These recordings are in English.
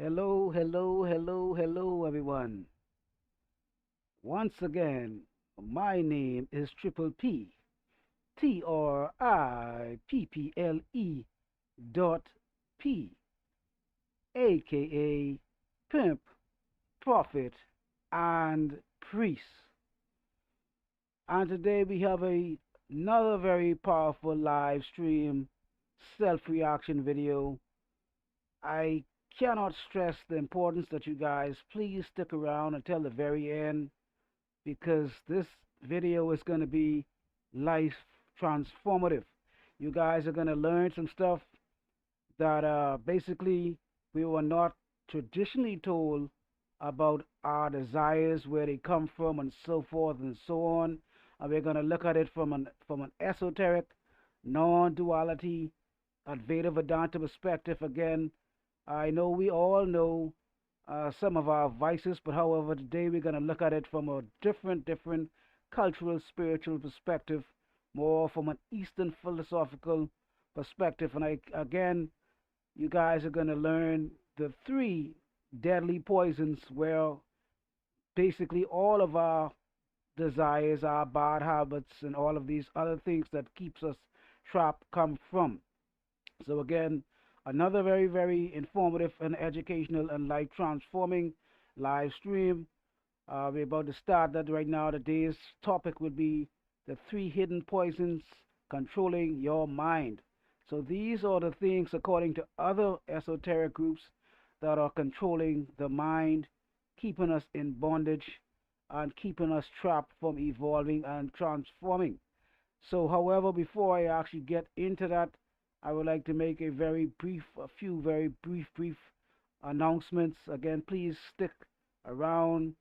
Hello, hello, hello, hello, everyone. Once again, my name is Triple P, Tripple dot P, aka Pimp, Prophet, and Priest. And today we have another very powerful live stream self reaction video. I cannot stress the importance that you guys please stick around until the very end because this video is going to be life transformative. You guys are going to learn some stuff that basically we were not traditionally told about our desires, where they come from, and so forth and so on. And we're going to look at it from an esoteric, non-duality, Advaita Vedanta perspective. Again, I know we all know some of our vices, but however, today we're going to look at it from a different cultural, spiritual perspective, more from an Eastern philosophical perspective. And again, you guys are going to learn the three deadly poisons where basically all of our desires, our bad habits, and all of these other things that keeps us trapped come from. So again, another very informative and educational and life transforming live stream. We're about to start that right now. Today's topic will be the three hidden poisons controlling your mind. So these are the things, according to other esoteric groups, that are controlling the mind, keeping us in bondage, and keeping us trapped from evolving and transforming. So, however, before I actually get into that, I would like to make a few very brief announcements. Again, please stick around.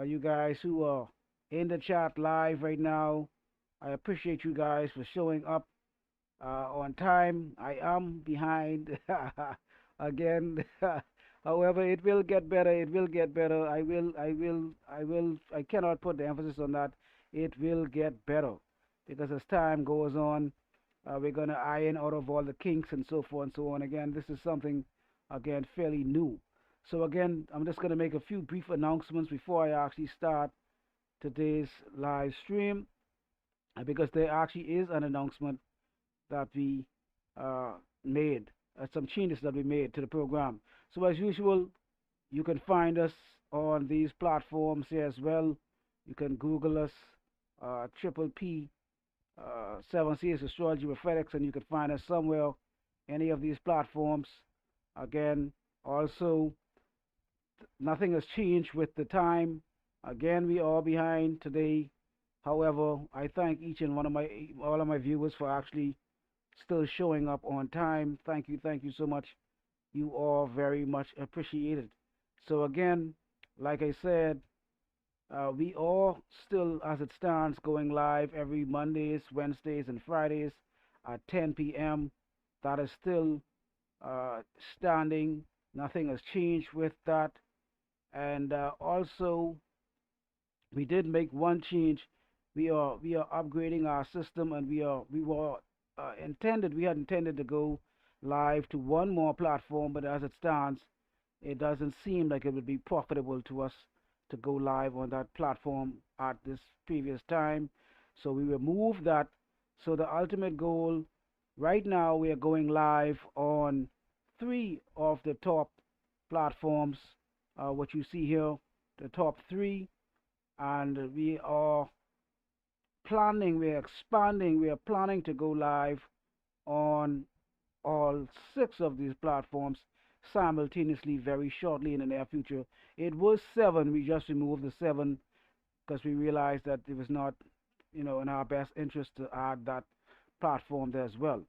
You guys who are in the chat live right now, I appreciate you guys for showing up on time. I am behind again. However, it will get better. It will get better. I cannot put the emphasis on that. It will get better because as time goes on, we're going to iron out of all the kinks and so forth and so on. Again, this is something, again, fairly new. So, again, I'm just going to make a few brief announcements before I actually start today's live stream because there actually is an announcement that we uh, made, some changes that we made to the program. So, as usual, you can find us on these platforms here as well. You can Google us, Triple P, 7 Seas Astrology Prophetics, and you can find us somewhere, any of these platforms. Again, also, nothing has changed with the time. Again, we are behind today. However, I thank each and one of my all of my viewers for actually still showing up on time. Thank you so much. You are very much appreciated. So again, like I said, we are still, as it stands, going live every Mondays, Wednesdays, and Fridays at 10 p.m. That is still uh, standing. Nothing has changed with that. And also, we did make one change. We are upgrading our system, and we had intended to go live to one more platform, but as it stands, it doesn't seem like it would be profitable to us to go live on that platform at this previous time. So we removed that. So the ultimate goal right now, we are going live on three of the top platforms. What you see here, the top three, and we're expanding, we are planning to go live on all six of these platforms simultaneously very shortly in the near future. It was seven. We just removed the seven because we realized that it was not, in our best interest to add that platform there as well.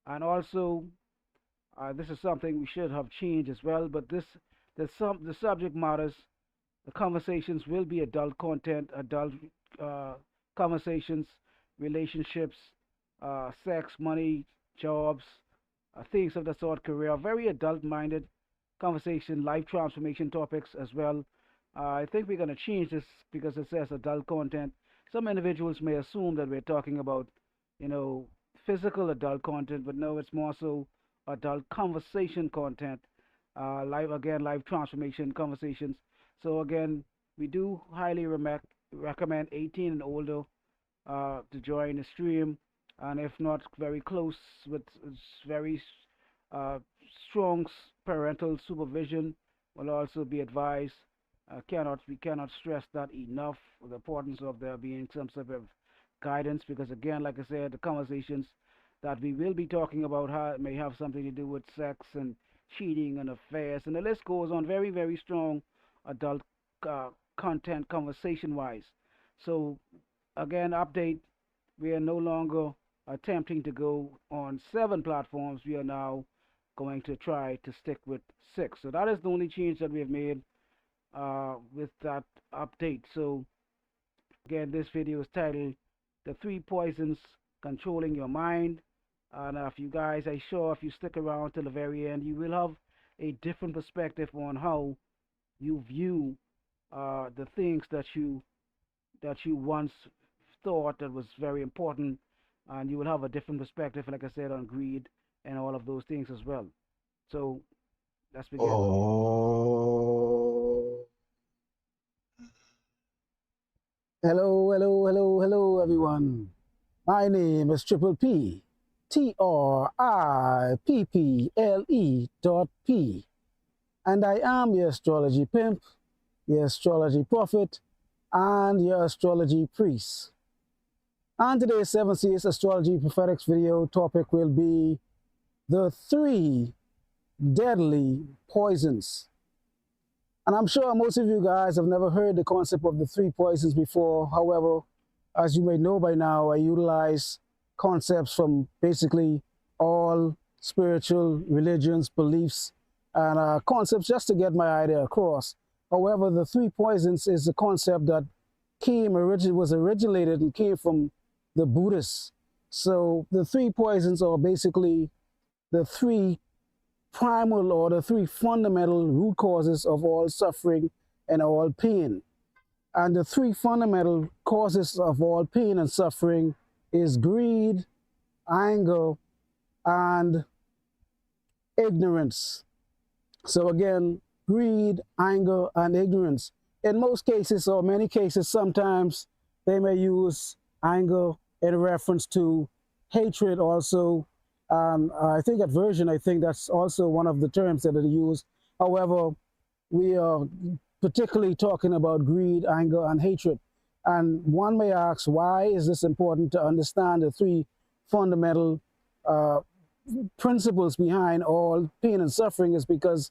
And also, this is something we should have changed as well. But the subject matters, the conversations will be adult content, adult uh, conversations, relationships, sex, money, jobs, things of the sort, career, very adult minded conversation, life transformation topics as well. I think we're going to change this because it says adult content. Some individuals may assume that we're talking about, you know, physical adult content, but no, it's more so adult conversation content. live transformation conversations. So again, we do highly recommend 18 and older to join the stream, and if not very close with very uh, strong parental supervision, will also be advised. We cannot stress that enough. The importance of there being some sort of guidance, because again, like I said, the conversations that we will be talking about may have something to do with sex and cheating and affairs, and the list goes on. Very, very strong adult uh, content conversation wise. So again, update, we are no longer attempting to go on 7 platforms. We are now going to try to stick with 6. So that is the only change that we have made with that update. So again, this video is titled "The Three Poisons Controlling Your Mind." And if you guys, I'm sure if you stick around till the very end, you will have a different perspective on how you view the things that you once thought that was very important, and you will have a different perspective, like I said, on greed and all of those things as well. So let's begin. Oh. Hello, everyone. My name is Triple P, TRIPPLE.P, and I am your astrology pimp, your astrology prophet, and your astrology priest. And today's 7 Series Astrology Prophetics video topic will be the 3 deadly poisons. And I'm sure most of you guys have never heard the concept of the 3 poisons before. However, as you may know by now, I utilize concepts from basically all spiritual religions, beliefs, and concepts just to get my idea across. However, the 3 poisons is a concept that was originated and came from the Buddhists. So the 3 poisons are basically the 3 primal or the 3 fundamental root causes of all suffering and all pain. And the 3 fundamental causes of all pain and suffering is greed, anger, and ignorance. So again, greed, anger, and ignorance. In most cases, or many cases, sometimes they may use anger in reference to hatred also. I think aversion, I think that's also one of the terms that are used. However, we are particularly talking about greed, anger, and hatred. And one may ask, why is this important to understand the 3 fundamental principles behind all pain and suffering? Is because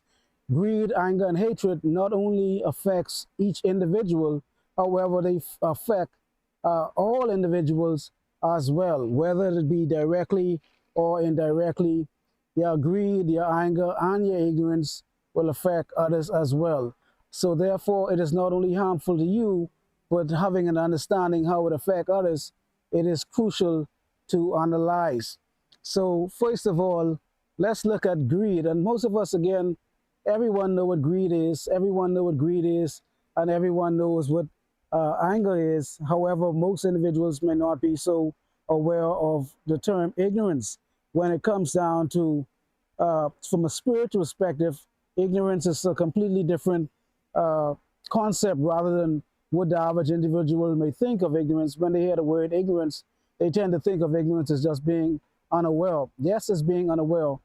greed, anger, and hatred not only affects each individual, however, they affect all individuals as well, whether it be directly or indirectly. Your greed, your anger, and your ignorance will affect others as well. So therefore, it is not only harmful to you, but having an understanding how it affects others, it is crucial to analyze. So first of all, let's look at greed. And most of us, again, everyone know what greed is. Everyone know what greed is, and everyone knows what anger is. However, most individuals may not be so aware of the term ignorance. When it comes down to, from a spiritual perspective, ignorance is a completely different concept rather than what the average individual may think of ignorance. When they hear the word ignorance, they tend to think of ignorance as just being unaware. Yes, it's being unaware.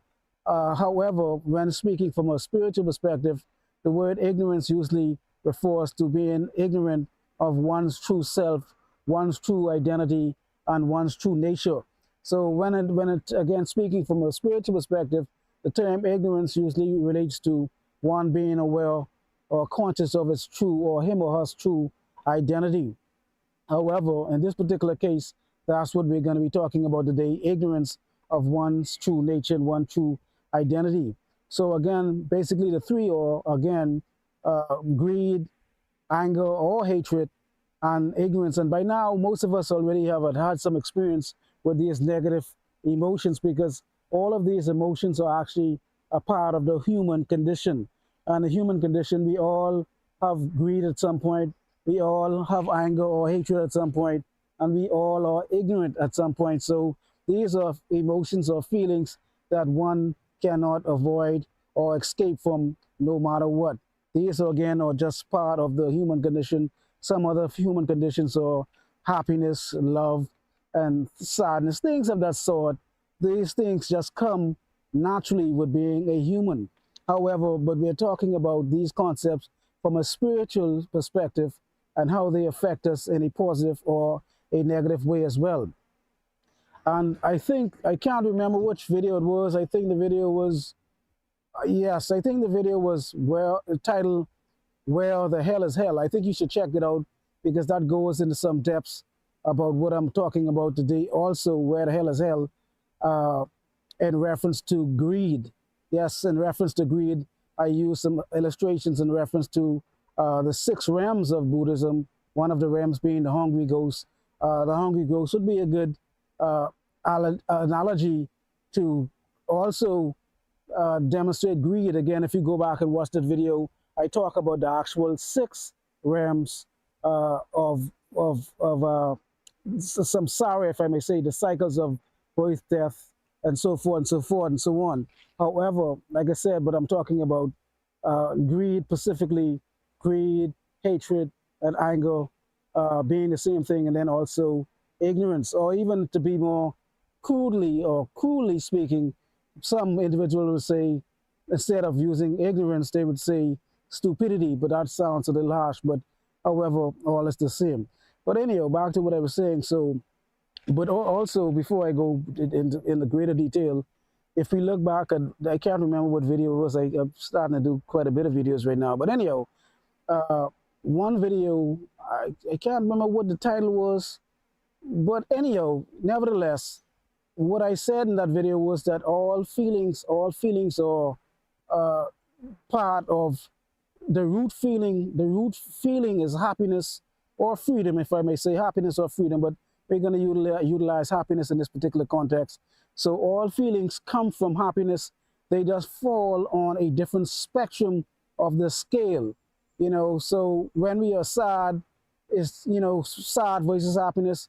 However, when speaking from a spiritual perspective, the word ignorance usually refers to being ignorant of one's true self, one's true identity, and one's true nature. So when it again, speaking from a spiritual perspective, the term ignorance usually relates to one being aware or conscious of its true or him or her true identity. However, in this particular case, that's what we're going to be talking about today, ignorance of one's true nature and one's true identity. So again, basically the 3 are, again, greed, anger, or hatred, and ignorance. And by now, most of us already have had some experience with these negative emotions, because all of these emotions are actually a part of the human condition. And the human condition, we all have greed at some point, we all have anger or hatred at some point, and we all are ignorant at some point. So these are emotions or feelings that one cannot avoid or escape from no matter what. These again are just part of the human condition. Some other human conditions are happiness, love, and sadness, things of that sort. These things just come naturally with being a human. However, but we're talking about these concepts from a spiritual perspective and how they affect us in a positive or a negative way as well. And I think, I can't remember which video it was. I think the video was, yes, I think the video was where the title, Where the Hell is Hell. I think you should check it out because that goes into some depths about what I'm talking about today. Also, Where the Hell is Hell, uh, in reference to greed. Yes, in reference to greed, I use some illustrations in reference to the six realms of Buddhism, one of the realms being the hungry ghost. The hungry ghost would be a good uh, analogy to also demonstrate greed. Again, if you go back and watch that video, I talk about the actual six realms of samsara, if I may say, the cycles of birth, death, and so forth and so forth and so on. However, like I said, but I'm talking about greed specifically, greed, hatred, and anger being the same thing, and then also ignorance, or even to be more crudely or cruelly speaking, some individuals would say, instead of using ignorance, they would say stupidity, but that sounds a little harsh, but however, all is the same. But anyhow, back to what I was saying. So, but also before I go in the greater detail, if we look back at, I can't remember what video it was. I'm starting to do quite a bit of videos right now. But anyhow, uh, one video, I can't remember what the title was. But anyhow, nevertheless, what I said in that video was that all feelings are uh, part of the root feeling. The root feeling is happiness or freedom, if I may say, happiness or freedom, but we're going to utilize happiness in this particular context. So all feelings come from happiness. They just fall on a different spectrum of the scale. So when we are sad, it's, sad versus happiness,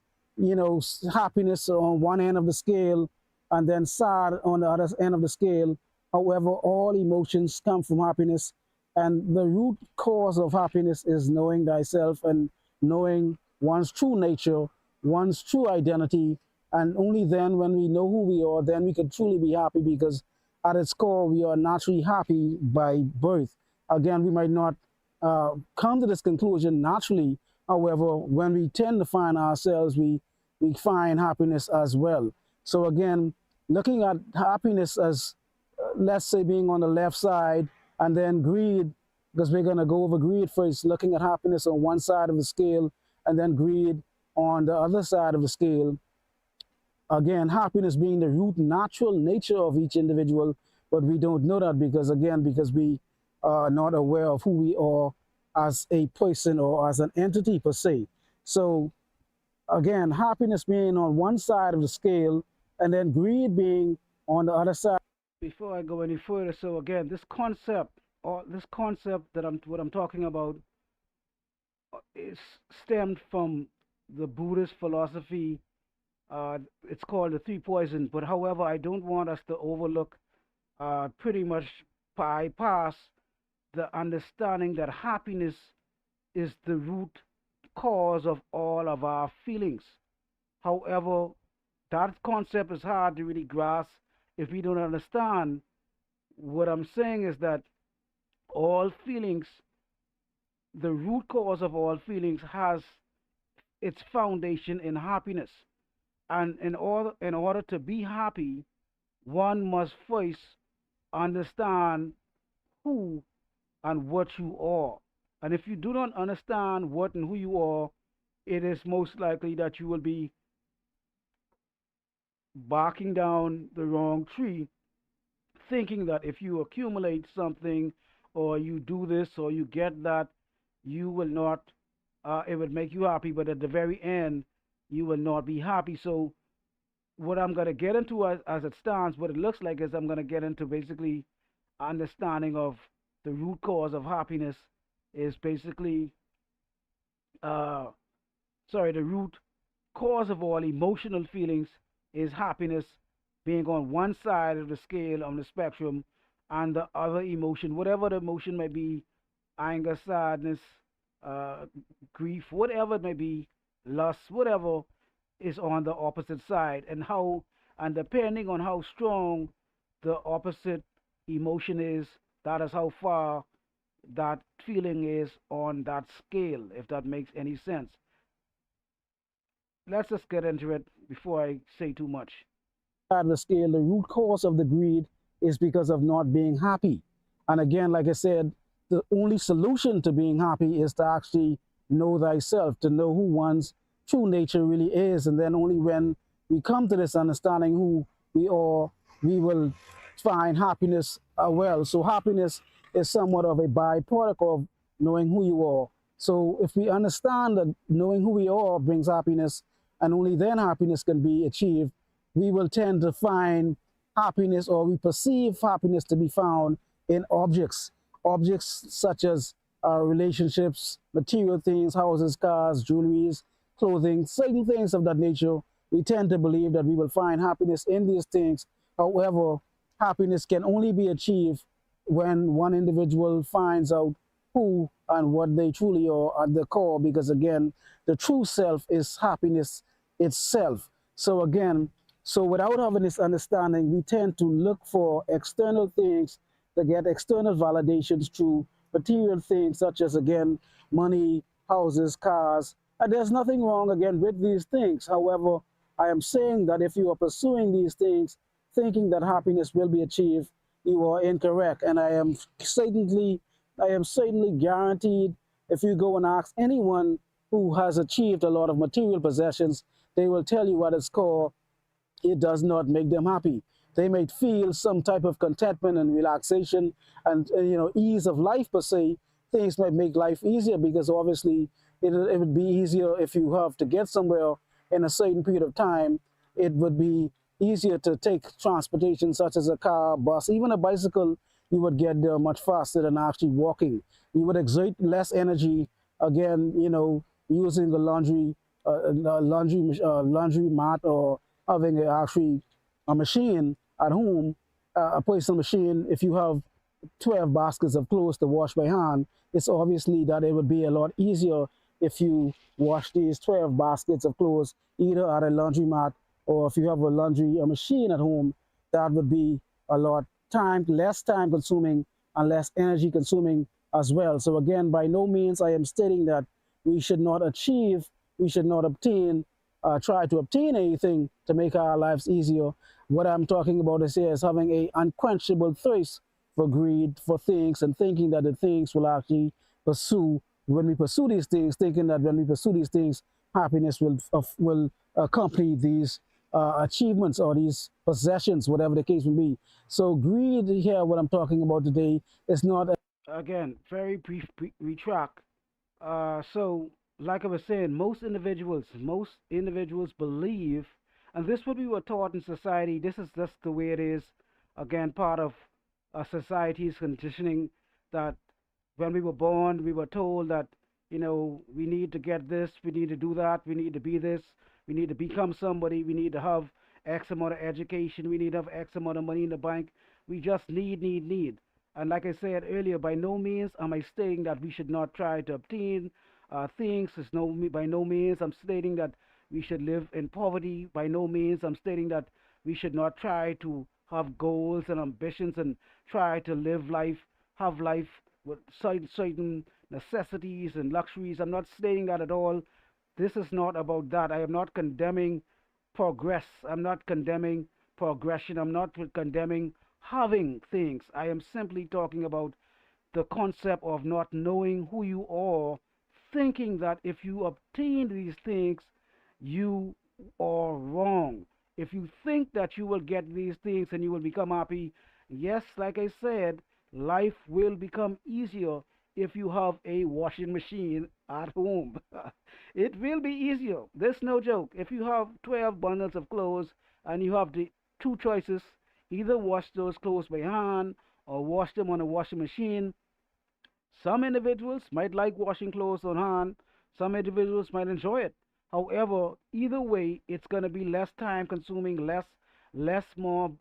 happiness on one end of the scale and then sad on the other end of the scale. However, all emotions come from happiness. And the root cause of happiness is knowing thyself and knowing one's true nature, one's true identity. And only then, when we know who we are, then we can truly be happy, because at its core, we are naturally happy by birth. Again, we might not come to this conclusion naturally. However, when we tend to find ourselves, we find happiness as well. So again, looking at happiness as, let's say, being on the left side, and then greed, because we're going to go over greed first, looking at happiness on one side of the scale, and then greed on the other side of the scale. Again, happiness being the root natural nature of each individual, but we don't know that because, again, because we are not aware of who we are as a person or as an entity per se. So again, happiness being on one side of the scale, and then greed being on the other side. Before I go any further, so again, this concept that I'm talking about is stemmed from the Buddhist philosophy. It's called the three poisons. But however, I don't want us to overlook, pretty much bypass the understanding that happiness is the root cause of all of our feelings. However, that concept is hard to really grasp if we don't understand. What I'm saying is that all feelings, the root cause of all feelings, has its foundation in happiness. And in order to be happy, one must first understand who and what you are. And if you do not understand what and who you are, it is most likely that you will be barking down the wrong tree, thinking that if you accumulate something, or you do this, or you get that, you will not, it would make you happy, but at the very end, you will not be happy. So, what I'm going to get into as it stands, what it looks like is I'm going to get into basically understanding of the root cause of happiness is basically, uh, the root cause of all emotional feelings is happiness being on one side of the scale on the spectrum, and the other emotion, whatever the emotion may be, anger, sadness, uh, grief, whatever it may be, lust, whatever is on the opposite side, and depending on how strong the opposite emotion is, that is how far that feeling is on that scale, if that makes any sense. Let's just get into it before I say too much. At the scale, the root cause of the greed is because of not being happy. And again, like I said, the only solution to being happy is to actually know thyself, to know who one's true nature really is. And then only when we come to this understanding who we are, we will find happiness well. So happiness is somewhat of a byproduct of knowing who you are. So if we understand that knowing who we are brings happiness, and only then happiness can be achieved, we will tend to find happiness, or we perceive happiness to be found in objects. Objects such as relationships, material things, houses, cars, jewelries, clothing, certain things of that nature. We tend to believe that we will find happiness in these things. However, happiness can only be achieved when one individual finds out who and what they truly are at the core, because again, the true self is happiness itself. So again, so without having this understanding, we tend to look for external things to get external validations through material things such as, again, money, houses, cars. And there's nothing wrong, again, with these things. However, I am saying that if you are pursuing these things, thinking that happiness will be achieved, you are incorrect. And I am certainly guaranteed, if you go and ask anyone who has achieved a lot of material possessions, they will tell you what it's called, it does not make them happy. They may feel some type of contentment and relaxation and ease of life per se. Things might make life easier because obviously it would be easier if you have to get somewhere in a certain period of time. It would be easier to take transportation such as a car, bus, even a bicycle. You would get there much faster than actually walking. You would exert less energy. Again, using the laundry mat, or having actually a machine at home, a personal machine. If you have 12 baskets of clothes to wash by hand, it's obviously that it would be a lot easier if you wash these 12 baskets of clothes either at a laundromat, or if you have a machine at home, that would be a lot less time consuming and less energy consuming as well. So again, by no means I am stating that we should not achieve, we should not obtain, try to obtain anything to make our lives easier. What I'm talking about is having a unquenchable thirst for greed, for things, and thinking that the things will actually pursue, when we pursue these things, thinking that when we pursue these things, happiness will accompany these achievements or these possessions, whatever the case may be. So greed here, what I'm talking about today, is not. Again, very brief retract. So, like I was saying, most individuals believe, and this is what we were taught in society. This is just the way it is. Again, part of society's conditioning, that when we were born, we were told that we need to get this, we need to do that, we need to be this, we need to become somebody, we need to have X amount of education, we need to have X amount of money in the bank. We just need. And like I said earlier, by no means am I stating that we should not try to obtain things. By no means I'm stating that we should live in poverty. By no means I'm stating that we should not try to have goals and ambitions and try to have life with certain necessities and luxuries. I'm not stating that at all. This is not about that. I am not condemning progress. I'm not condemning progression. I'm not condemning having things. I am simply talking about the concept of not knowing who you are, thinking that if you obtain these things, you are wrong. If you think that you will get these things and you will become happy, yes, like I said, life will become easier if you have a washing machine at home. It will be easier. There's no joke. If you have 12 bundles of clothes and you have the two choices, either wash those clothes by hand or wash them on a washing machine. Some individuals might like washing clothes on hand, some individuals might enjoy it. However, either way, it's going to be less time consuming, less more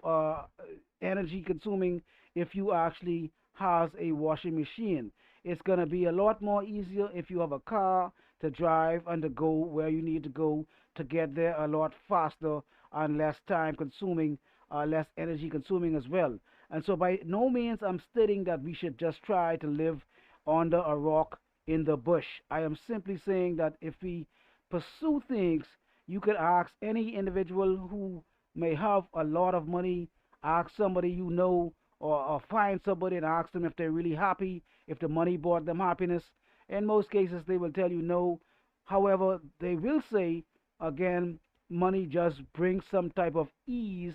energy consuming if you actually has a washing machine. It's going to be a lot more easier if you have a car to drive and to go where you need to go to get there a lot faster and less time consuming, less energy consuming as well. And so, by no means I'm stating that we should just try to live under a rock in the bush. I am simply saying that if we pursue things, you could ask any individual who may have a lot of money, ask somebody you know, or find somebody and ask them if they're really happy, if the money brought them happiness. In most cases, they will tell you no. However, they will say, again, money just brings some type of ease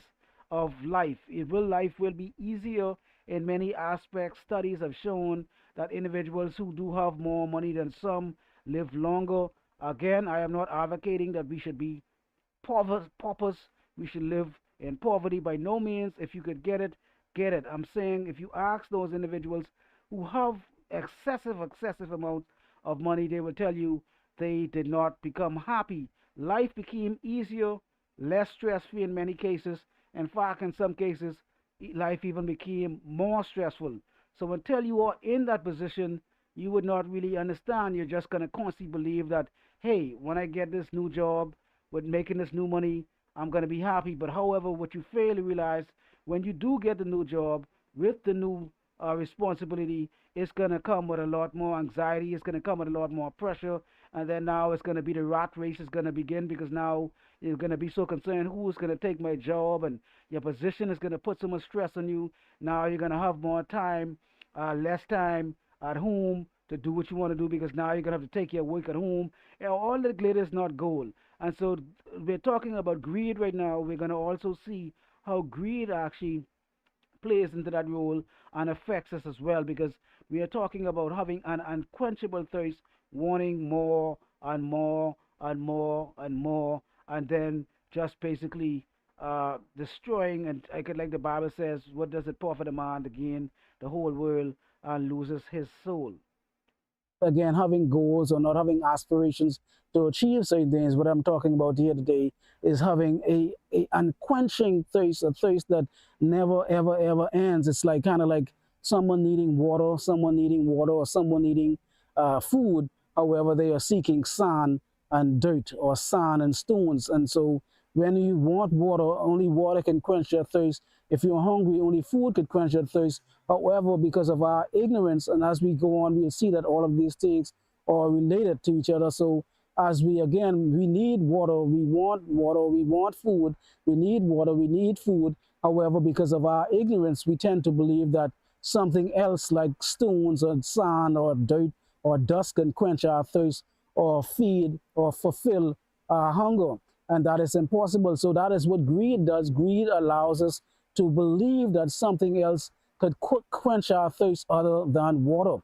of life. Life will be easier in many aspects. Studies have shown that individuals who do have more money than some live longer. Again, I am not advocating that we should be paupers. We should live in poverty by no means. If you could get it, get it. I'm saying if you ask those individuals who have excessive amounts of money, they will tell you they did not become happy. Life became easier, less stress free in many cases. In fact, in some cases, life even became more stressful. So until you are in that position, you would not really understand. You're just going to constantly believe that, hey, when I get this new job with making this new money, I'm going to be happy. But however, what you fail to realize, when you do get the new job with the new responsibility, it's going to come with a lot more anxiety. It's going to come with a lot more pressure. And then now it's going to be the rat race is going to begin, because now you're going to be so concerned who's going to take my job, and your position is going to put so much stress on you. Now you're going to have more time, less time at home to do what you want to do, because now you're going to have to take your work at home. You know, all the glitter is not gold. And so we're talking about greed right now. We're going to also see how greed actually plays into that role and affects us as well, because we are talking about having an unquenchable thirst, wanting more and more and more and more, and then just basically destroying. And I could, like the Bible says, what does it profit a man to gain the whole world and loses his soul? Again, having goals or not having aspirations to achieve certain things. What I'm talking about here today is having a unquenching thirst, a thirst that never, ever, ever ends. It's like kind of like someone needing water, or someone needing food. However, they are seeking sand and dirt, or sand and stones. And so when you want water, only water can quench your thirst. If you're hungry, only food could quench your thirst. However, because of our ignorance, and as we go on, we'll see that all of these things are related to each other. So as we, again, we need water, we want food, we need water, we need food. However, because of our ignorance, we tend to believe that something else like stones or sand or dirt or dust can quench our thirst or feed or fulfill our hunger. And that is impossible. So that is what greed does. Greed allows us to believe that something else could quench our thirst other than water.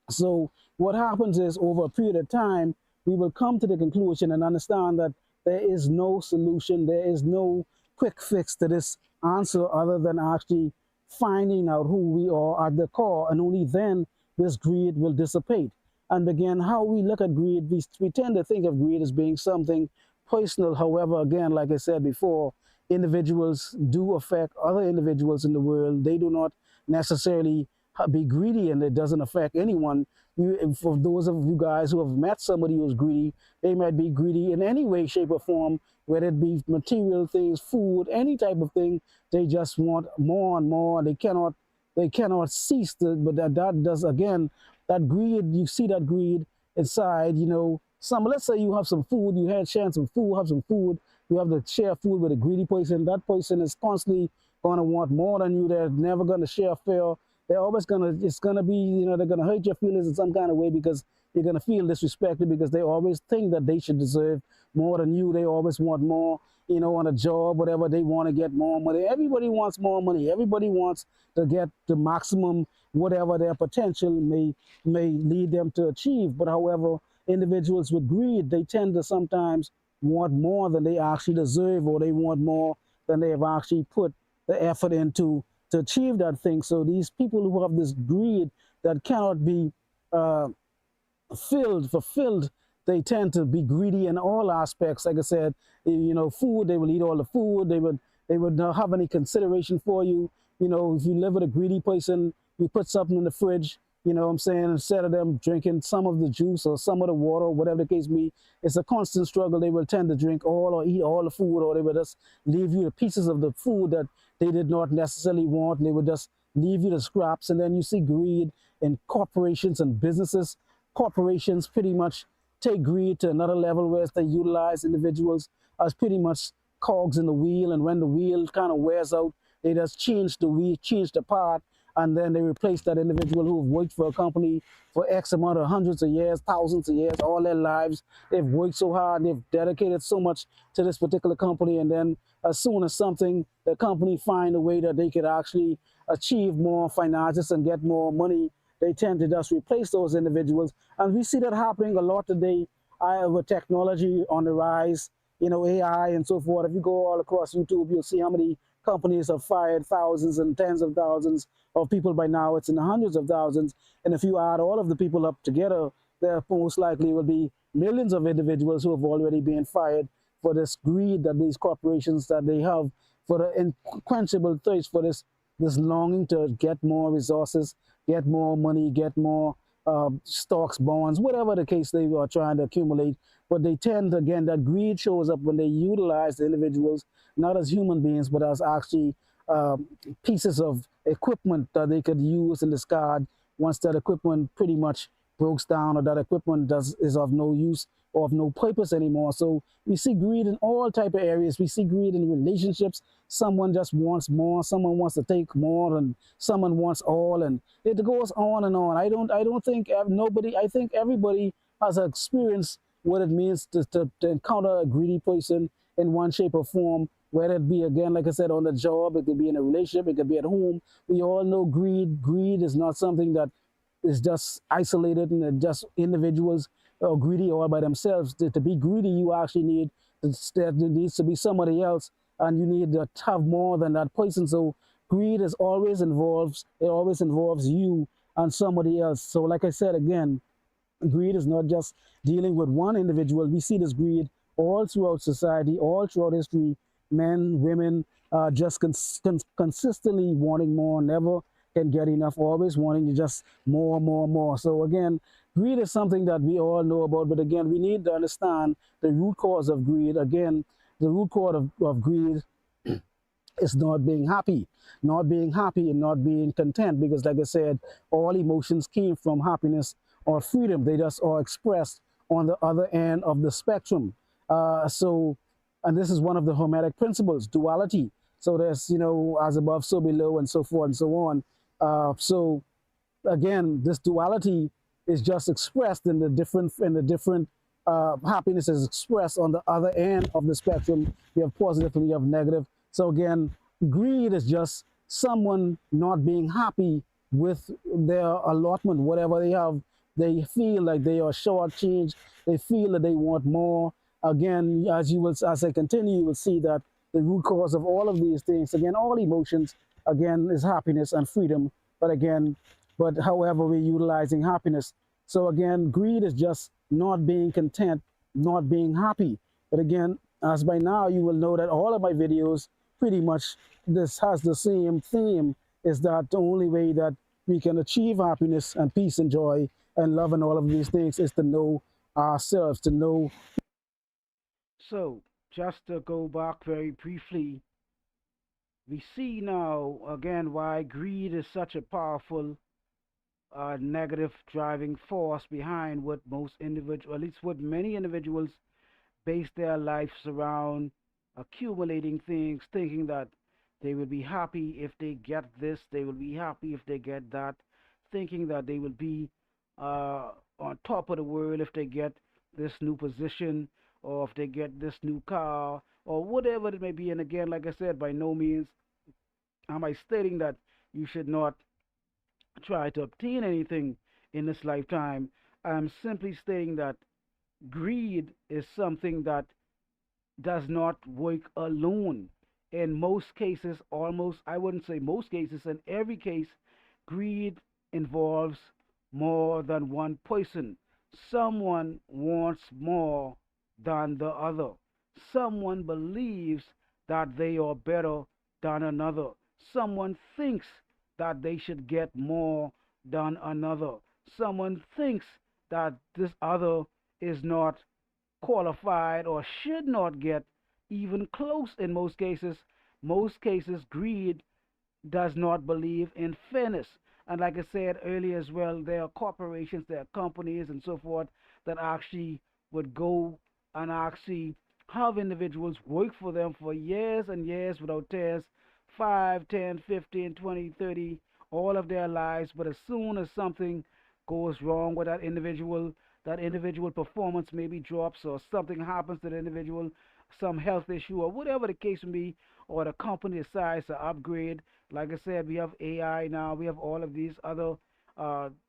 So what happens is, over a period of time, we will come to the conclusion and understand that there is no solution, there is no quick fix to this answer other than actually finding out who we are at the core, and only then this greed will dissipate. And again, how we look at greed, we tend to think of greed as being something personal. However, again, like I said before, individuals do affect other individuals in the world. They do not necessarily be greedy, and it doesn't affect anyone. For those of you guys who have met somebody who's greedy, they might be greedy in any way, shape, or form, whether it be material things, food, any type of thing. They just want more and more, and they cannot cease to. But that does, again, that greed. You see that greed inside. Let's say you have some food, you had shared some food, have some food. You have to share food with a greedy person. That person is constantly going to want more than you. They're never going to share fair. They're always going to, it's going to be, they're going to hurt your feelings in some kind of way, because you're going to feel disrespected, because they always think that they should deserve more than you. They always want more, on a job, whatever. They want to get more money. Everybody wants more money. Everybody wants to get the maximum, whatever their potential may lead them to achieve. But however, individuals with greed, they tend to sometimes want more than they actually deserve, or they want more than they have actually put the effort into to achieve that thing. So these people who have this greed that cannot be uh, fulfilled, they tend to be greedy in all aspects. Like I said, food, they will eat all the food. They would not have any consideration for you. You know, if you live with a greedy person, you put something in the fridge, you know what I'm saying, instead of them drinking some of the juice or some of the water, or whatever the case be, it's a constant struggle. They will tend to drink all or eat all the food, or they will just leave you the pieces of the food that they did not necessarily want. They would just leave you the scraps. And then you see greed in corporations and businesses. Corporations pretty much take greed to another level, where they utilize individuals as pretty much cogs in the wheel. And when the wheel kind of wears out, they just change the wheel, change the part, and then they replace that individual who have worked for a company for X amount of hundreds of years, thousands of years, all their lives. They've worked so hard, they've dedicated so much to this particular company, and then as soon as the company find a way that they could actually achieve more finances and get more money, they tend to just replace those individuals. And we see that happening a lot today. With technology on the rise, you know, AI and so forth. If you go all across YouTube, you'll see how many companies have fired thousands and tens of thousands of people by now. It's in the hundreds of thousands. And if you add all of the people up together, there most likely will be millions of individuals who have already been fired for this greed that these corporations that they have, for the unquenchable thirst for this longing to get more resources, get more money, get more stocks, bonds, whatever the case they are trying to accumulate. But they tend, again, that greed shows up when they utilize the individuals not as human beings, but as actually uh, pieces of equipment that they could use and discard once that equipment pretty much breaks down, or that equipment is of no use or of no purpose anymore. So we see greed in all type of areas. We see greed in relationships. Someone just wants more. Someone wants to take more, and someone wants all, and it goes on and on. I don't think nobody. I think everybody has experienced what it means to encounter a greedy person in one shape or form, whether it be, again, like I said, on the job, it could be in a relationship, it could be at home. We all know greed is not something that is just isolated and just individuals are greedy all by themselves. To be greedy, you actually need, there needs to be somebody else, and you need to have more than that person. So greed always involves you and somebody else. So like I said, again, greed is not just dealing with one individual. We see this greed all throughout society, all throughout history. Men, women, just consistently wanting more, never can get enough, always wanting just more, more, more. So again, greed is something that we all know about, but again, we need to understand the root cause of greed. Again, the root cause of greed is not being happy and not being content, because like I said, all emotions came from happiness or freedom. They just are expressed on the other end of the spectrum. So, and this is one of the Hermetic principles, duality. So there's, you know, as above, so below, and so forth and so on. So again, this duality is just expressed in the different happiness is expressed on the other end of the spectrum. We have positive and we have negative. So again, greed is just someone not being happy with their allotment, whatever they have. They feel like they are shortchanged. They feel that they want more. Again, as I continue, you will see that the root cause of all of these things, again, all emotions, again, is happiness and freedom. But again, however, we're utilizing happiness. So again, greed is just not being content, not being happy. But again, as by now you will know that all of my videos pretty much this has the same theme, is that the only way that we can achieve happiness and peace and joy and love and all of these things is to know ourselves, to know. So, just to go back very briefly, we see now again why greed is such a powerful negative driving force behind what most individuals, at least what many individuals, base their lives around accumulating things, thinking that they will be happy if they get this, they will be happy if they get that, thinking that they will be on top of the world if they get this new position, or if they get this new car, or whatever it may be. And again, like I said, by no means am I stating that you should not try to obtain anything in this lifetime. I'm simply stating that greed is something that does not work alone. In most cases, almost, I wouldn't say most cases, in every case, greed involves more than one person. Someone wants more than the other. Someone believes that they are better than another. Someone thinks that they should get more than another. Someone thinks that this other is not qualified or should not get even close in most cases. Most cases, greed does not believe in fairness. And like I said earlier as well, there are corporations, there are companies, and so forth that actually would go and actually have individuals work for them for years and years without tears, 5, 10, 15, 20, 30, all of their lives. But as soon as something goes wrong with that individual performance maybe drops, or something happens to the individual, some health issue, or whatever the case may be, or the company decides to upgrade. Like I said, we have AI now, we have all of these other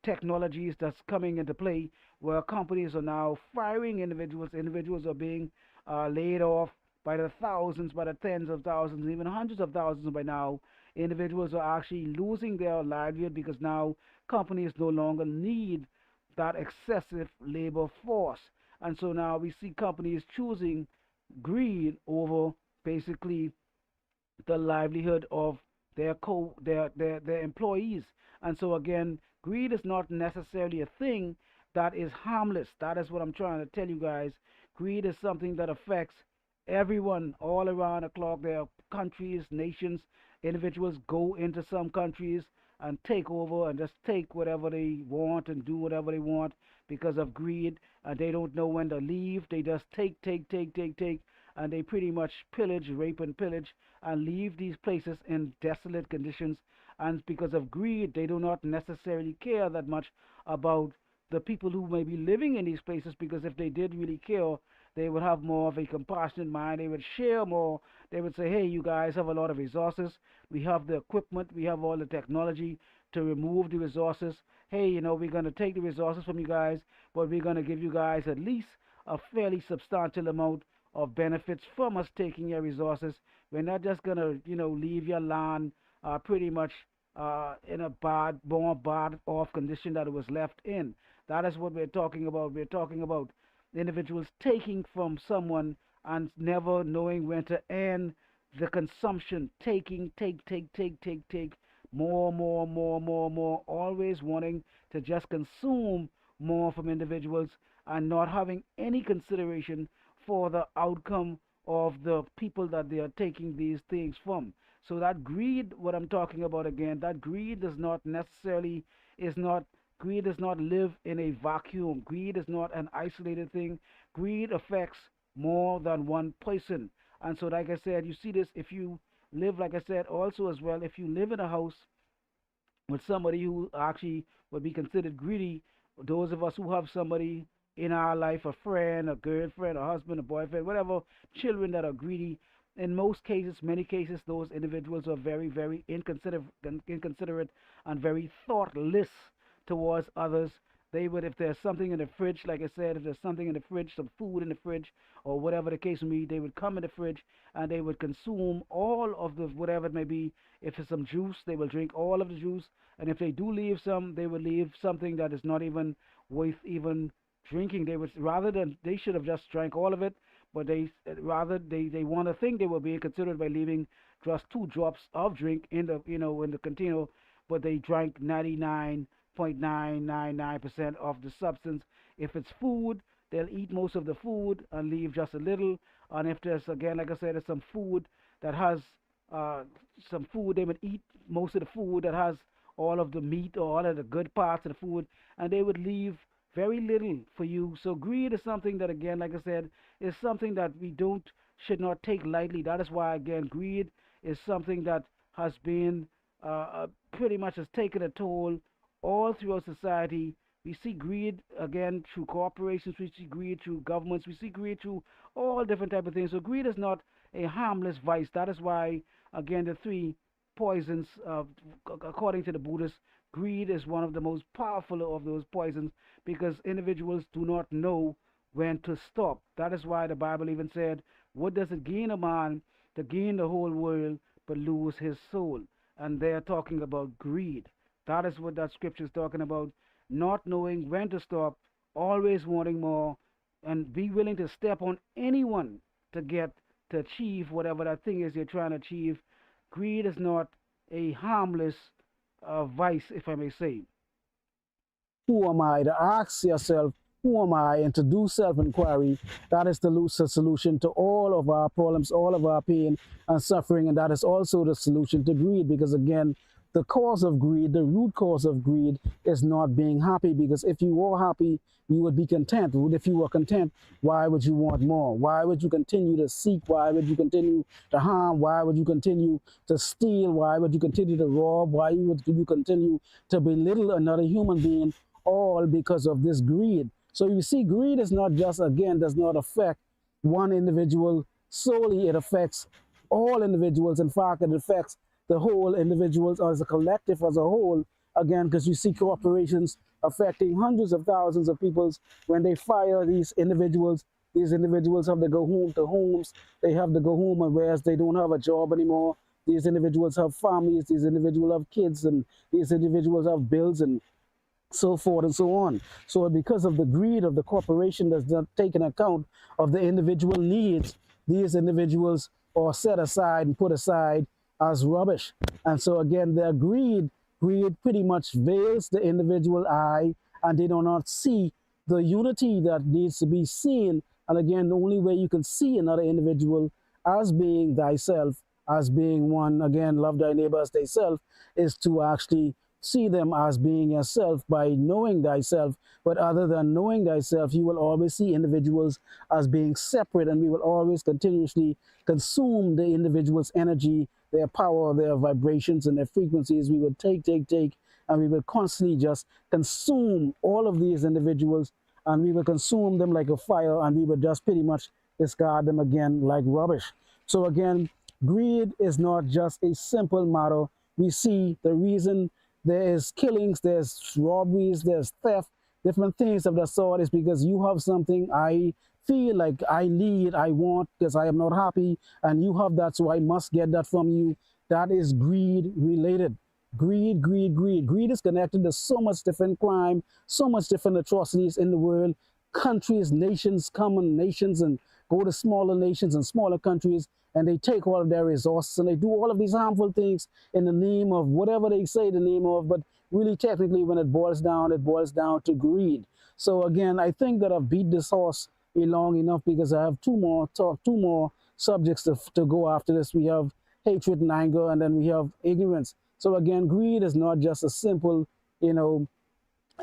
technologies that's coming into play, where companies are now firing individuals. Individuals are being laid off by the thousands, by the tens of thousands, even hundreds of thousands by now. Individuals are actually losing their livelihood because now companies no longer need that excessive labor force. And so now we see companies choosing greed over basically the livelihood of their employees. And so again, greed is not necessarily a thing that is harmless. That is what I'm trying to tell you guys. Greed is something that affects everyone all around the clock. There are countries, nations, individuals go into some countries and take over and just take whatever they want and do whatever they want because of greed, and they don't know when to leave. They just take, and they pretty much pillage, rape, and pillage, and leave these places in desolate conditions. And because of greed, they do not necessarily care that much about the people who may be living in these places, because if they did really care, they would have more of a compassionate mind. They would share more. They would say, hey, you guys have a lot of resources. We have the equipment. We have all the technology to remove the resources. Hey, we're going to take the resources from you guys, but we're going to give you guys at least a fairly substantial amount of benefits from us taking your resources. We're not just going to, leave your land pretty much in a more bad off condition that it was left in. That is what we're talking about. We're talking about individuals taking from someone and never knowing when to end the consumption. Taking, take, more, always wanting to just consume more from individuals and not having any consideration for the outcome of the people that they are taking these things from. So that greed, what I'm talking about again, that greed does not necessarily is not greed does not live in a vacuum. Greed is not an isolated thing. Greed affects more than one person. And so like I said, you see this if you live, like I said also as well, if you live in a house with somebody who actually would be considered greedy, those of us who have somebody in our life, a friend, a girlfriend, a husband, a boyfriend, whatever, children that are greedy, in most cases, many cases, those individuals are very, very inconsiderate and very thoughtless towards others. They would, if there's something in the fridge, like I said, if there's something in the fridge, some food in the fridge, or whatever the case may be, they would come in the fridge and they would consume all of the whatever it may be. If it's some juice, they will drink all of the juice, and if they do leave some, they will leave something that is not even worth even drinking. They would rather than they should have just drank all of it, but they want to think they were being considered by leaving just 2 drops of drink in the in the container, but they drank 99.999% of the substance. If it's food, they'll eat most of the food and leave just a little. And if there's, again, like I said, there's some food that has uh, some food, they would eat most of the food that has all of the meat or all of the good parts of the food, and they would leave very little for you. So greed is something that, again, like I said, is something that we don't should not take lightly. That is why, again, greed is something that has been pretty much has taken a toll all throughout society. We see greed again through corporations. We see greed through governments. We see greed through all different type of things. So greed is not a harmless vice. That is why, again, the three poisons, according to the Buddhists, greed is one of the most powerful of those poisons, because individuals do not know when to stop. That is why the Bible even said, "What does it gain a man to gain the whole world but lose his soul?" And they're talking about greed. That is what that scripture is talking about. Not knowing when to stop, always wanting more, and be willing to step on anyone to achieve whatever that thing is you're trying to achieve. Greed is not a harmless vice, if I may say. Who am I? To ask yourself, who am I? And to do self inquiry, that is the solution to all of our problems, all of our pain and suffering. And that is also the solution to greed. Because again, the cause of greed, the root cause of greed is not being happy. Because if you were happy, you would be content. If you were content, why would you want more? Why would you continue to seek? Why would you continue to harm? Why would you continue to steal? Why would you continue to rob? Why would you continue to belittle another human being? All because of this greed. So you see, greed is not just, again, does not affect one individual solely, it affects all individuals. In fact, it affects the whole individuals as a collective, as a whole, again, because you see corporations affecting hundreds of thousands of people when they fire these individuals. These individuals have to go home to homes, they have to go home, and whereas they don't have a job anymore, these individuals have families, these individuals have kids, and these individuals have bills and so forth and so on. So because of the greed of the corporation that's not taking account of the individual needs, these individuals are set aside and put aside as rubbish. And so again, their greed pretty much veils the individual eye, and they do not see the unity that needs to be seen. And again, the only way you can see another individual as being thyself, as being one, again, love thy neighbor as thyself, is to actually see them as being yourself by knowing thyself. But other than knowing thyself, you will always see individuals as being separate, and we will always continuously consume the individual's energy, their power, their vibrations, and their frequencies. We would take, and we will constantly just consume all of these individuals, and we will consume them like a fire, and we would just pretty much discard them again like rubbish. So again, greed is not just a simple matter. We see the reason there is killings, there's robberies, there's theft, different things of that sort is because you have something I feel like I need, I want, because I am not happy, and you have that, so I must get that from you. That is greed related. Greed, greed, greed. Greed is connected to so much different crime, so much different atrocities in the world. Countries, nations, common nations, and go to smaller nations and smaller countries, and they take all of their resources and they do all of these harmful things in the name of whatever they say the name of, but really technically when it boils down to greed. So again, I think that I've beat this horse long enough because I have two more subjects to go after this. We have hatred and anger, and then we have ignorance. So again, greed is not just a simple,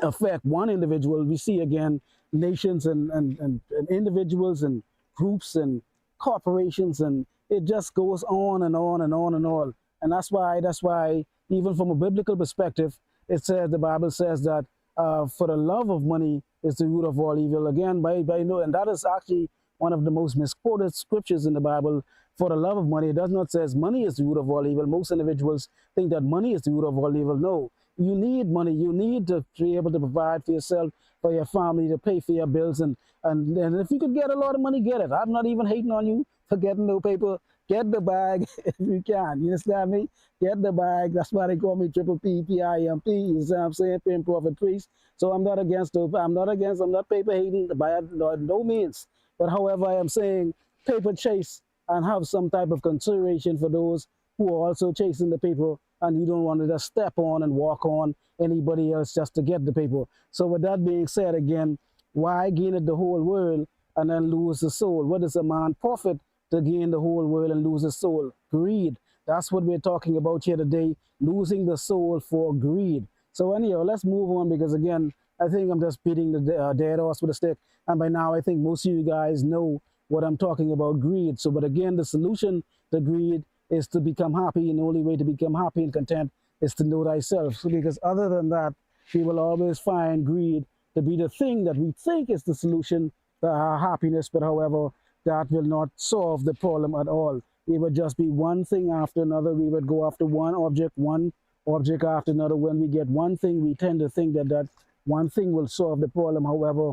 affect one individual. We see again nations and individuals and groups and corporations, and it just goes on and on and on and on. And that's why even from a biblical perspective, it says, the Bible says that for the love of money is the root of all evil. Again, and that is actually one of the most misquoted scriptures in the Bible. For the love of money, it does not say money is the root of all evil. Most individuals think that money is the root of all evil. No, you need money. You need to be able to provide for yourself, for your family, to pay for your bills. And if you could get a lot of money, get it. I'm not even hating on you for getting no paper. Get the bag if you can. You understand me? Get the bag. That's why they call me Triple P, P-I-M-P. You see what I'm saying? Pimp, prophet, priest. So I'm not paper hating by no means. But however, I am saying paper chase and have some type of consideration for those who are also chasing the paper, and you don't want to just step on and walk on anybody else just to get the paper. So with that being said, again, why gain it the whole world and then lose the soul? What does a man profit to gain the whole world and lose his soul? Greed. That's what we're talking about here today, losing the soul for greed. So anyhow, let's move on, because again, I think I'm just beating the dead horse with a stick. And by now, I think most of you guys know what I'm talking about, greed. So, but again, the solution to greed is to become happy, and the only way to become happy and content is to know thyself. So, because other than that, we will always find greed to be the thing that we think is the solution to our happiness, but however, that will not solve the problem at all. It would just be one thing after another. We would go after one object after another. When we get one thing, we tend to think that that one thing will solve the problem. However,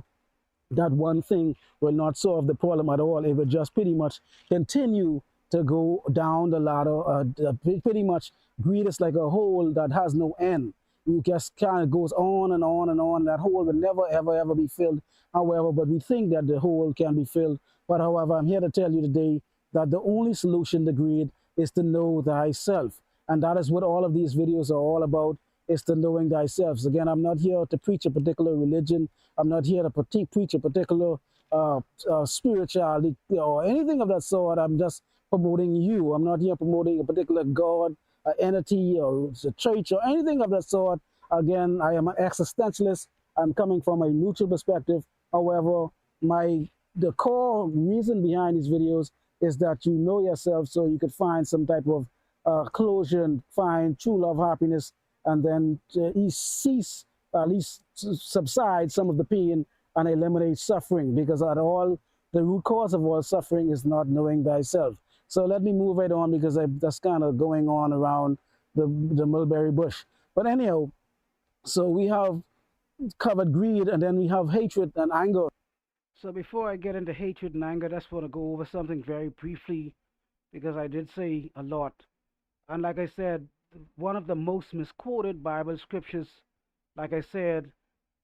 that one thing will not solve the problem at all. It will just pretty much continue to go down the ladder. Pretty much, greed is like a hole that has no end. You just kind of goes on and on and on. That hole will never, ever, ever be filled. However, but we think that the hole can be filled. But however, I'm here to tell you today that the only solution to greed is to know thyself. And that is what all of these videos are all about, is to knowing thyself. So again, I'm not here to preach a particular religion. I'm not here to preach a particular spirituality or anything of that sort. I'm just promoting you. I'm not here promoting a particular God, entity, or a church, or anything of that sort. Again, I am an existentialist. I'm coming from a neutral perspective. However, the core reason behind these videos is that you know yourself, so you could find some type of closure and find true love, happiness, and then cease, at least subside some of the pain and eliminate suffering, because at all, the root cause of all suffering is not knowing thyself. So let me move right on, because that's kind of going on around the mulberry bush. But anyhow, so we have covered greed, and then we have hatred and anger. So before I get into hatred and anger, I just want to go over something very briefly because I did say a lot. And like I said, one of the most misquoted Bible scriptures, like I said,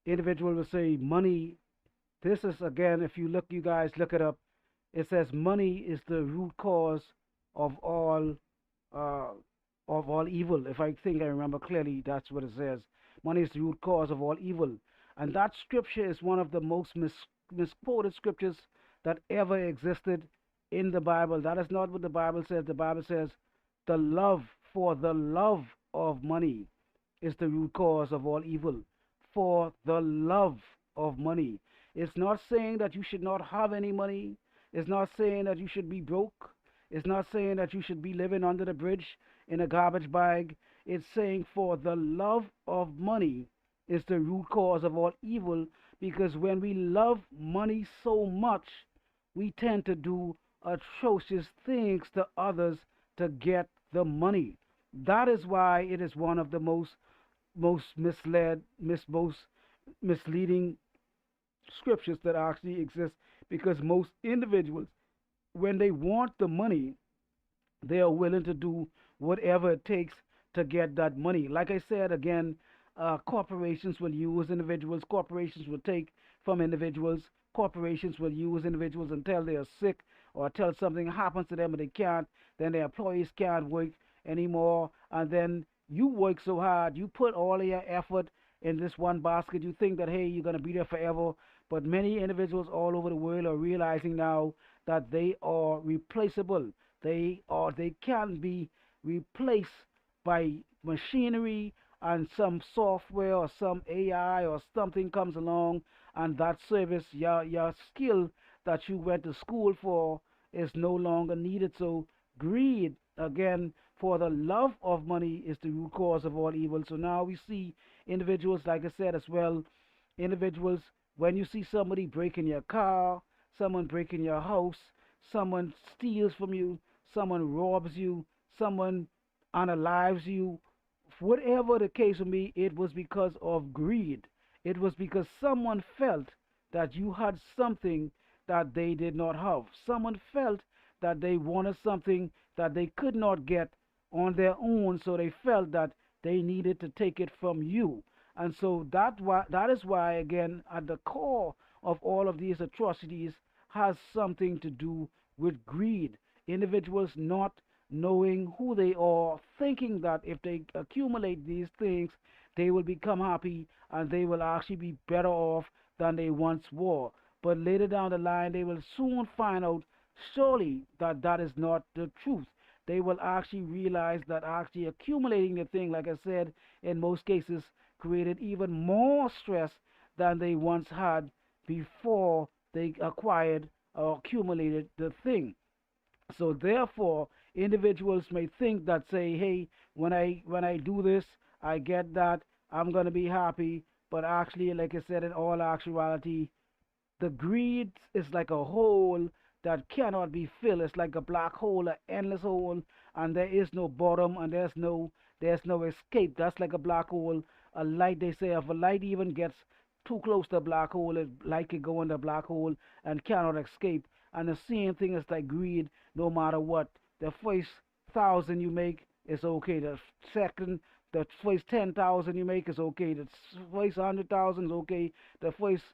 individual will say money. This is again, if you look, you guys look it up. It says money is the root cause of all uh, evil. If I think I remember clearly, that's what it says. Money is the root cause of all evil, and that scripture is one of the most misquoted scriptures that ever existed in the Bible. That is not what the Bible says. The Bible says the love for the love of money is the root cause of all evil. For the love of money. It's not saying that you should not have any money. It's not saying that you should be broke. It's not saying that you should be living under the bridge in a garbage bag. It's saying for the love of money is the root cause of all evil, because when we love money so much, we tend to do atrocious things to others to get the money. That is why it is one of the most most misleading scriptures that actually exist, because most individuals, when they want the money, they are willing to do whatever it takes to get that money. Like I said again, corporations will use individuals. Corporations will take from individuals. Corporations will use individuals until they are sick or until something happens to them and they can't. Then their employees can't work anymore. And then you work so hard, you put all of your effort in this one basket. You think that hey, you're gonna be there forever. But many individuals all over the world are realizing now that they are replaceable. They can be replaced by machinery, and some software or some AI or something comes along, and that service, your skill that you went to school for, is no longer needed. So greed again, for the love of money is the root cause of all evil. So now we see individuals, like I said as well, individuals, when you see somebody breaking your car, someone breaking your house, someone steals from you, someone robs you, someone unalives you, whatever the case may be, it was because of greed. It was because someone felt that you had something that they did not have. Someone felt that they wanted something that they could not get on their own, so they felt that they needed to take it from you. And so that is why, again, at the core of all of these atrocities has something to do with greed. Individuals not knowing who they are, thinking that if they accumulate these things, they will become happy and they will actually be better off than they once were. But later down the line, they will soon find out surely that that is not the truth. They will actually realize that actually accumulating the thing, like I said, in most cases, created even more stress than they once had before they acquired or accumulated the thing. So therefore, individuals may think that, say, hey, when I do this, I get that, I'm gonna be happy. But actually, like I said, in all actuality, the greed is like a hole that cannot be filled. It's like a black hole, an endless hole, and there is no bottom, and there's no escape. That's like a black hole. A light, they say, if a light even gets too close to a black hole, it light can go in the black hole and cannot escape. And the same thing is like greed. No matter what, the first 1,000 you make is okay. The first 10,000 you make is okay. The first 100,000 is okay. The first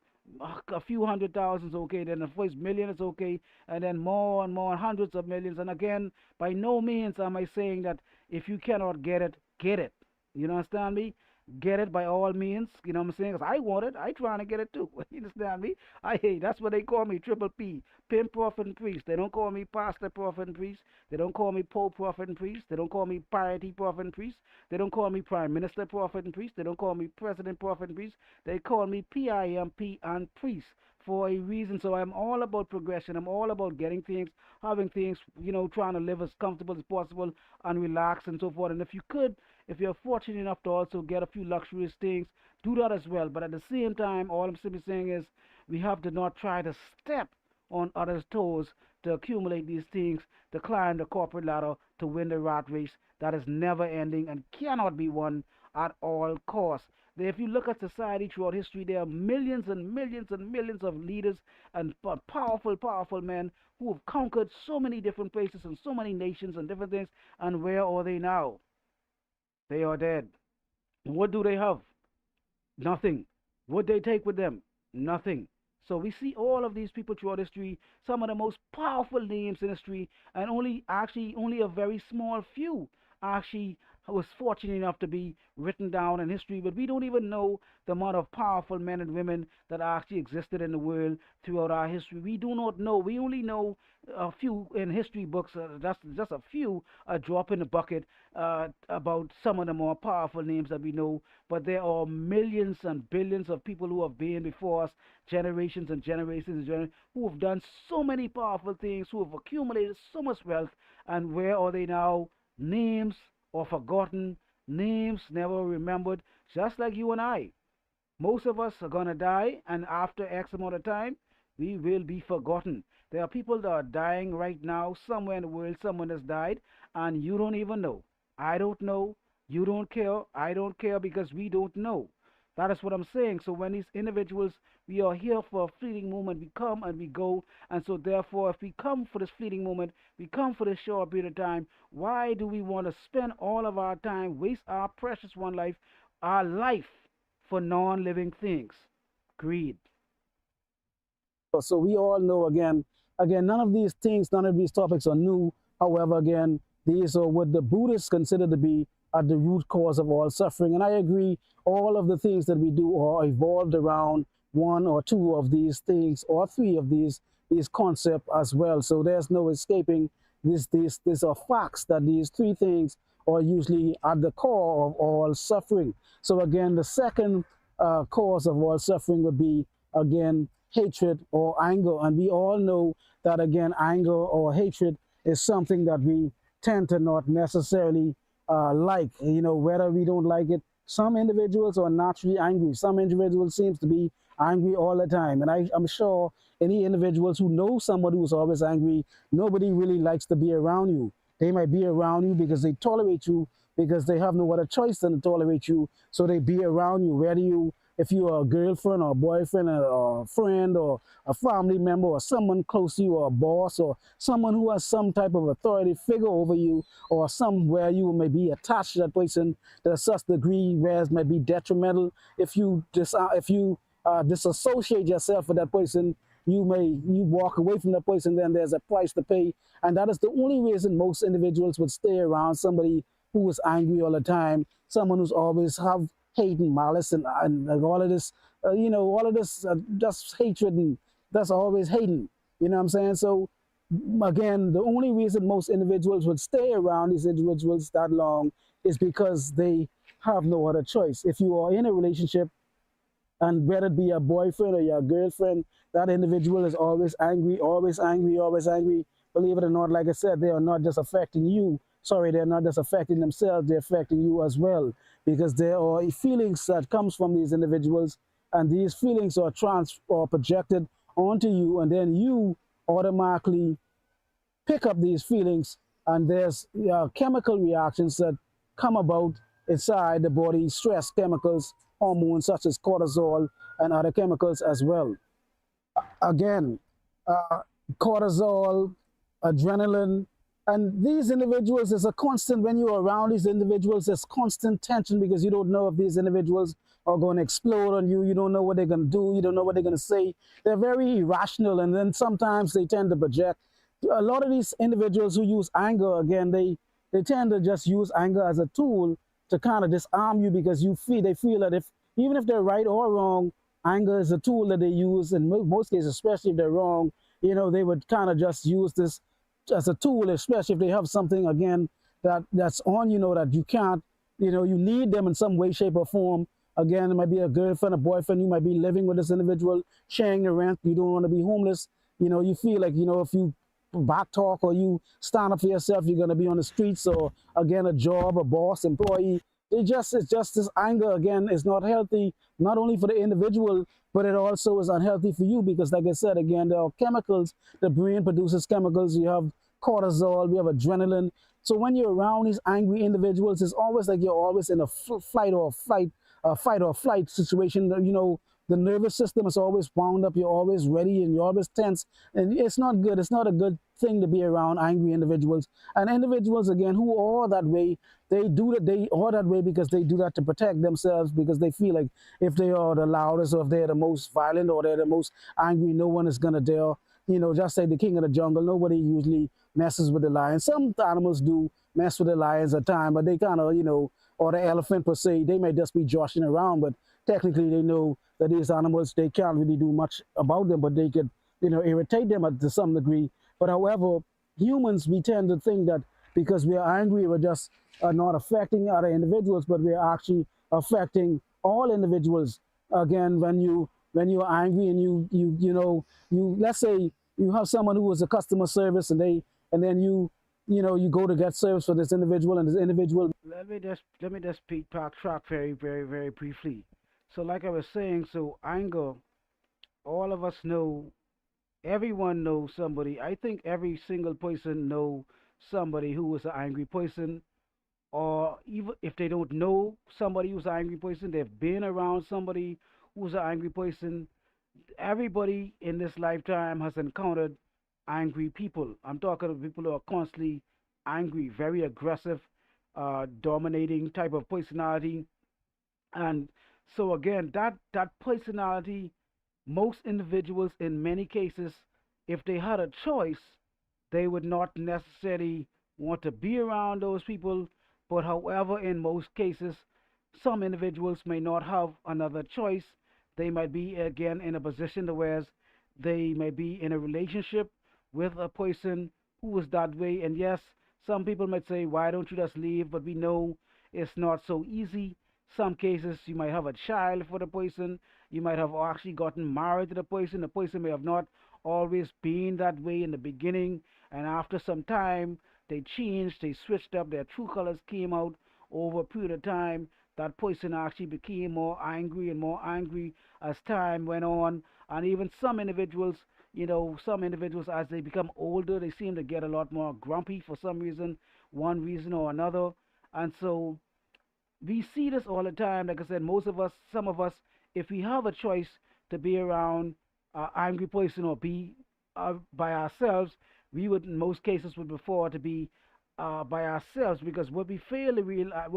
a few hundred thousands okay, then the first million is okay, and then more and more, hundreds of millions. And again, by no means am I saying that If you cannot get it, get it. You understand me? Get it by all means. You know what I'm saying? 'Cause I want it. I trying to get it too. You understand me? I hate. That's what they call me, Triple P, Pimp, Prophet, and Priest. They don't call me Pastor, Prophet, and Priest. They don't call me Pope, Prophet, and Priest. They don't call me Piety, Prophet, and Priest. They don't call me Prime Minister, Prophet, and Priest. They don't call me President, Prophet, and Priest. They call me PIMP and Priest for a reason. So I'm all about progression. I'm all about getting things, having things, trying to live as comfortable as possible and relax and so forth. And if you're fortunate enough to also get a few luxurious things, do that as well. But at the same time, all I'm simply saying is we have to not try to step on others' toes to accumulate these things, to climb the corporate ladder, to win the rat race that is never ending and cannot be won at all costs. If you look at society throughout history, there are millions and millions and millions of leaders and powerful, powerful men who have conquered so many different places and so many nations and different things. And where are they now? They are dead. What do they have? Nothing. What they take with them? Nothing. So we see all of these people throughout history, some of the most powerful names in history, and only a very small few actually was fortunate enough to be written down in history. But we don't even know the amount of powerful men and women that actually existed in the world throughout our history. We do not know. We only know a few in history books. That's just a few, a drop in the bucket about some of the more powerful names that we know, but there are millions and billions of people who have been before us, generations and generations and generations, who have done so many powerful things, who have accumulated so much wealth, and where are they now? Names are forgotten, names never remembered, just like you and I. Most of us are going to die, and after X amount of time, we will be forgotten. There are people that are dying right now, somewhere in the world, someone has died, and you don't even know. I don't know. You don't care. I don't care because we don't know. That is what I'm saying. So when these individuals, we are here for a fleeting moment. We come and we go. And so therefore, if we come for this fleeting moment, we come for this short period of time, why do we want to spend all of our time, waste our precious one life, our life, for non-living things? Greed. So we all know again, none of these things, none of these topics are new. However, again, these are what the Buddhists consider to be at the root cause of all suffering. And I agree, all of the things that we do are evolved around one or two of these things or three of these concepts as well. So there's no escaping this. These are facts that these three things are usually at the core of all suffering. So again, the second cause of all suffering would be, again, hatred or anger. And we all know that, again, anger or hatred is something that we tend to not necessarily like, whether we don't like it. Some individuals are naturally angry. Some individuals seems to be angry all the time. And I'm sure any individuals who know somebody who's always angry, nobody really likes to be around you. They might be around you because they tolerate you, because they have no other choice than to tolerate you. So they be around you, whether if you're a girlfriend or a boyfriend or a friend or a family member or someone close to you or a boss or someone who has some type of authority figure over you, or somewhere you may be attached to that person to such degree where it may be detrimental. If you disassociate yourself with that person, you walk away from that person, then there's a price to pay. And that is the only reason most individuals would stay around somebody who is angry all the time, someone who's always have hate and malice and all of this, all of this just hatred, and that's always hating. You know what I'm saying? So again, the only reason most individuals would stay around these individuals that long is because they have no other choice. If you are in a relationship, and whether it be your boyfriend or your girlfriend, that individual is always angry, always angry, always angry. Believe it or not, like I said, they are not just affecting you. Sorry, they're not just affecting themselves, they're affecting you as well. Because there are feelings that comes from these individuals, and these feelings are projected onto you, and then you automatically pick up these feelings, and there's chemical reactions that come about inside the body, stress chemicals, hormones such as cortisol and other chemicals as well. Again, cortisol, adrenaline, and these individuals, is a constant, when you're around these individuals, there's constant tension because you don't know if these individuals are going to explode on you. You don't know what they're going to do. You don't know what they're going to say. They're very irrational, and then sometimes they tend to project. A lot of these individuals who use anger, again, they they tend to just use anger as a tool to kind of disarm you, because they feel that if, even if they're right or wrong, anger is a tool that they use in most cases, especially if they're wrong. They would kind of just use this as a tool, especially if they have something, again, that's on, that you can't, you need them in some way, shape, or form. Again, it might be a girlfriend, a boyfriend. You might be living with this individual, sharing the rent. You don't want to be homeless. You feel like, if you back talk or you stand up for yourself, you're going to be on the streets, or again, a job, a boss, employee. It's just this anger, again, is not healthy, not only for the individual, but it also is unhealthy for you, because, like I said, again, there are chemicals. The brain produces chemicals. You have cortisol, we have adrenaline. So when you're around these angry individuals, it's always like you're always in a fight or flight situation. The nervous system is always wound up. You're always ready and you're always tense, and it's not good. It's not a good thing to be around angry individuals. And individuals, again, who are that way, they are that way because they do that to protect themselves, because they feel like if they are the loudest, or if they're the most violent, or they're the most angry, no one is gonna dare. Just like the king of the jungle, nobody usually messes with the lion. Some animals do mess with the lions at times, but they kind of, or the elephant per se, they may just be joshing around, but technically they know that these animals, they can't really do much about them, but they could, irritate them to some degree. But however, humans, we tend to think that because we are angry, we're just not affecting other individuals, but we are actually affecting all individuals. Again, when you are angry and you let's say you have someone who was a customer service, and then you go to get service for this individual, and this individual. Let me just backtrack very, very, very briefly. So, like I was saying, so anger, all of us know, everyone knows somebody. I think every single person know somebody who is an angry person, or even if they don't know somebody who's an angry person, they've been around somebody who's an angry person. Everybody in this lifetime has encountered angry people. I'm talking about people who are constantly angry, very aggressive, dominating type of personality. And so again, that personality, most individuals in many cases, if they had a choice, they would not necessarily want to be around those people. But however, in most cases, some individuals may not have another choice. They might be again in a position to where they may be in a relationship with a person who is that way. And yes, some people might say, why don't you just leave? But we know it's not so easy. Some cases you might have a child for the person, you might have actually gotten married to the person may have not always been that way in the beginning, and after some time they changed, they switched up, their true colors came out over a period of time. That person actually became more angry as time went on. And even some individuals, some individuals, as they become older, they seem to get a lot more grumpy for some reason, one reason or another. And so we see this all the time. Like I said, most of us, some of us, if we have a choice to be around an angry person or be by ourselves, we would in most cases would prefer to be by ourselves, because what we fail to realize,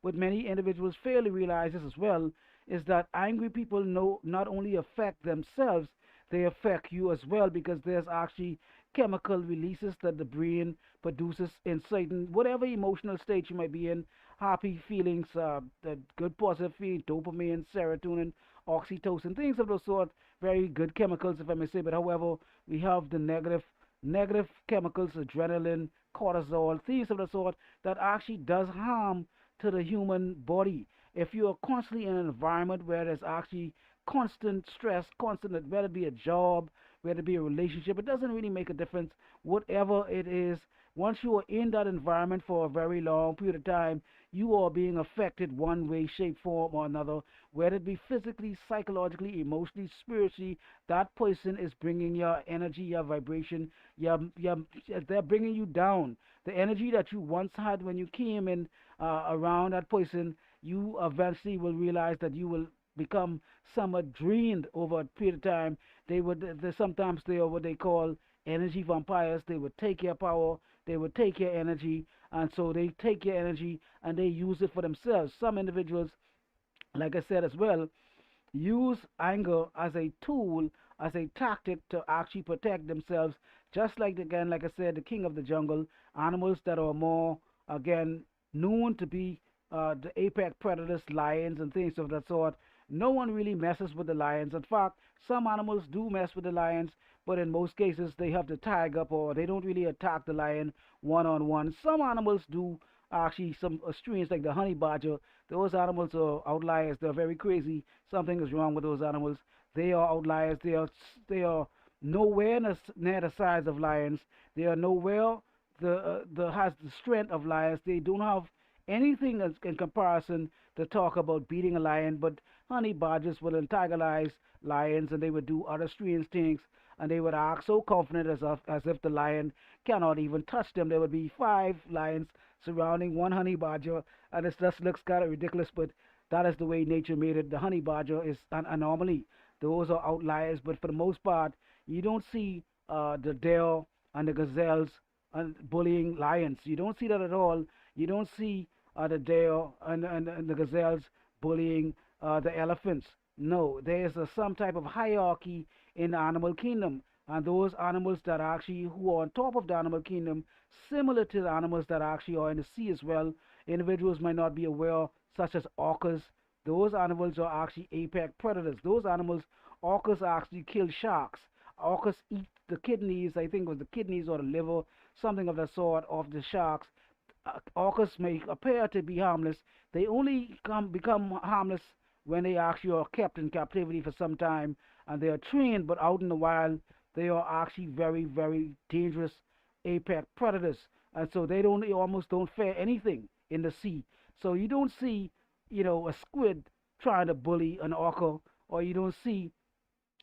what many individuals fail to realize is as well, is that angry people know not only affect themselves, they affect you as well, because there's actually chemical releases that the brain produces in certain whatever emotional state you might be in, happy feelings, the good positive feeling, dopamine, serotonin, oxytocin, things of the sort, very good chemicals, if I may say. But however, we have the negative chemicals, adrenaline, cortisol, things of the sort that actually does harm to the human body. If you are constantly in an environment where there's actually constant stress, constant, whether it be a job, whether it be a relationship, it doesn't really make a difference. Whatever it is, once you are in that environment for a very long period of time, you are being affected one way, shape, form, or another, whether it be physically, psychologically, emotionally, spiritually. That person is bringing your energy, your vibration, your, they're bringing you down. The energy that you once had when you came in around that person, you eventually will realize that you will become somewhat drained over a period of time. Sometimes they are what they call energy vampires. They would take your power, they would take your energy, and so they take your energy and they use it for themselves. Some individuals, like I said as well, use anger as a tool, as a tactic to actually protect themselves. Just like, again, like I said, the king of the jungle, animals that are more again, known to be the apex predators, lions and things of that sort. No one really messes with the lions. In fact, some animals do mess with the lions, but in most cases they have to tag up or they don't really attack the lion one on one. Some animals do actually, some strange like the honey badger. Those animals are outliers. They're very crazy. Something is wrong with those animals. They are outliers. They are nowhere near the size of lions. They are nowhere the has the strength of lions. They don't have anything in comparison to talk about beating a lion. But honey badgers will antagonize lions, and they would do other strange things. And they would act so confident as if the lion cannot even touch them. There would be five lions surrounding one honey badger, and it just looks kind of ridiculous. But that is the way nature made it. The honey badger is an anomaly. Those are outliers, but for the most part, you don't see the deer and the gazelles bullying lions. You don't see that at all. You don't see the deer and the gazelles bullying the elephants. No, there's some type of hierarchy in the animal kingdom, and those animals that actually who are on top of the animal kingdom, similar to the animals that actually are in the sea as well. Individuals might not be aware, such as orcas. Those animals are actually apex predators. Those animals, orcas actually kill sharks. Orcas eat the kidneys, I think it was the kidneys or the liver, something of the sort, of the sharks. Orcas may appear to be harmless. They only become harmless when they actually are kept in captivity for some time and they are trained, but out in the wild, they are actually very, very dangerous apex predators. And so they almost don't fare anything in the sea. So you don't see, a squid trying to bully an orca, or you don't see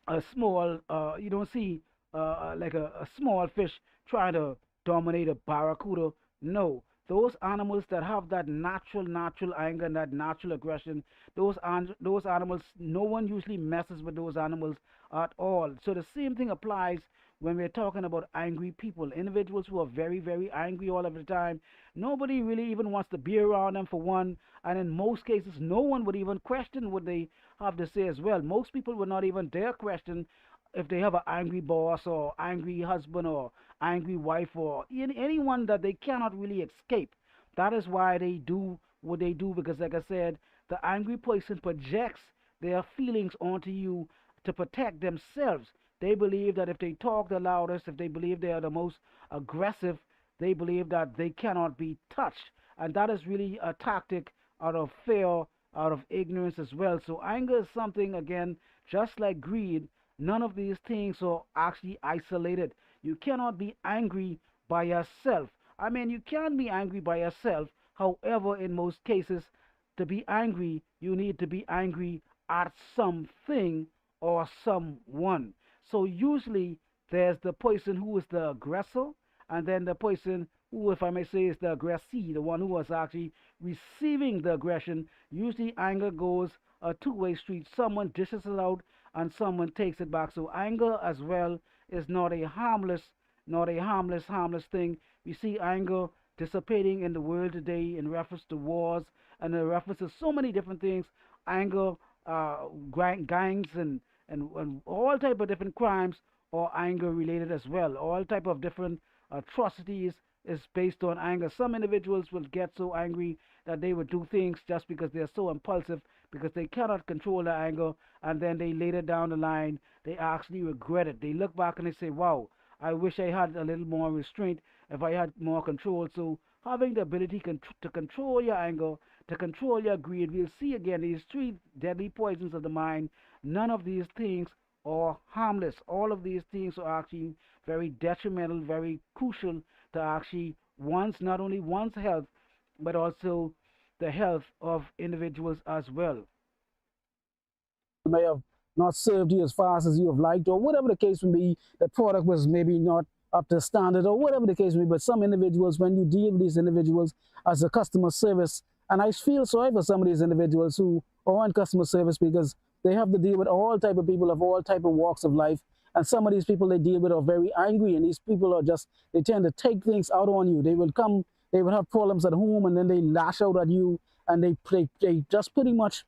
you don't see like a small fish trying to dominate a barracuda. No, those animals that have that natural anger and that natural aggression, those animals, no one usually messes with those animals at all. So the same thing applies when we're talking about angry people, individuals who are very, very angry all of the time. Nobody really even wants to be around them for one, and in most cases, no one would even question what they have to say as well. Most people would not even dare question if they have an angry boss or angry husband or angry wife or anyone that they cannot really escape. That is why they do what they do, because, like I said, the angry person projects their feelings onto you to protect themselves. They believe that if they talk the loudest, if they believe they are the most aggressive, they believe that they cannot be touched. And that is really a tactic out of fear, out of ignorance as well. So anger is something, again, just like greed, none of these things are actually isolated. You cannot be angry by yourself. I mean, you can be angry by yourself. However, in most cases, to be angry, you need to be angry at something or someone. So usually there's the person who is the aggressor, and then the person who, if I may say, is the aggressee, the one who was actually receiving the aggression. Usually anger goes a two-way street. Someone dishes it out and someone takes it back. So anger as well is not a harmless thing. We see anger dissipating in the world today in reference to wars and in reference to so many different things. Anger, gangs, and all type of different crimes are anger related as well. All type of different atrocities is based on anger. Some individuals will get so angry that they would do things just because they're so impulsive, because they cannot control their anger, and then they later down the line they actually regret it. They look back and they say, wow, I wish I had a little more restraint, if I had more control. So having the ability to control your anger, to control your greed, we'll see again these three deadly poisons of the mind. None of these things are harmless. All of these things are actually very detrimental, very crucial to actually not only one's health, but also the health of individuals as well. May have not served you as fast as you have liked, or whatever the case may be, the product was maybe not up to standard, or whatever the case may be. But some individuals, when you deal with these individuals as a customer service, and I feel sorry for some of these individuals who are on customer service, because they have to deal with all type of people of all type of walks of life. And some of these people they deal with are very angry, and these people are just, they tend to take things out on you. They will come, they will have problems at home, and then they lash out at you, and they just pretty much,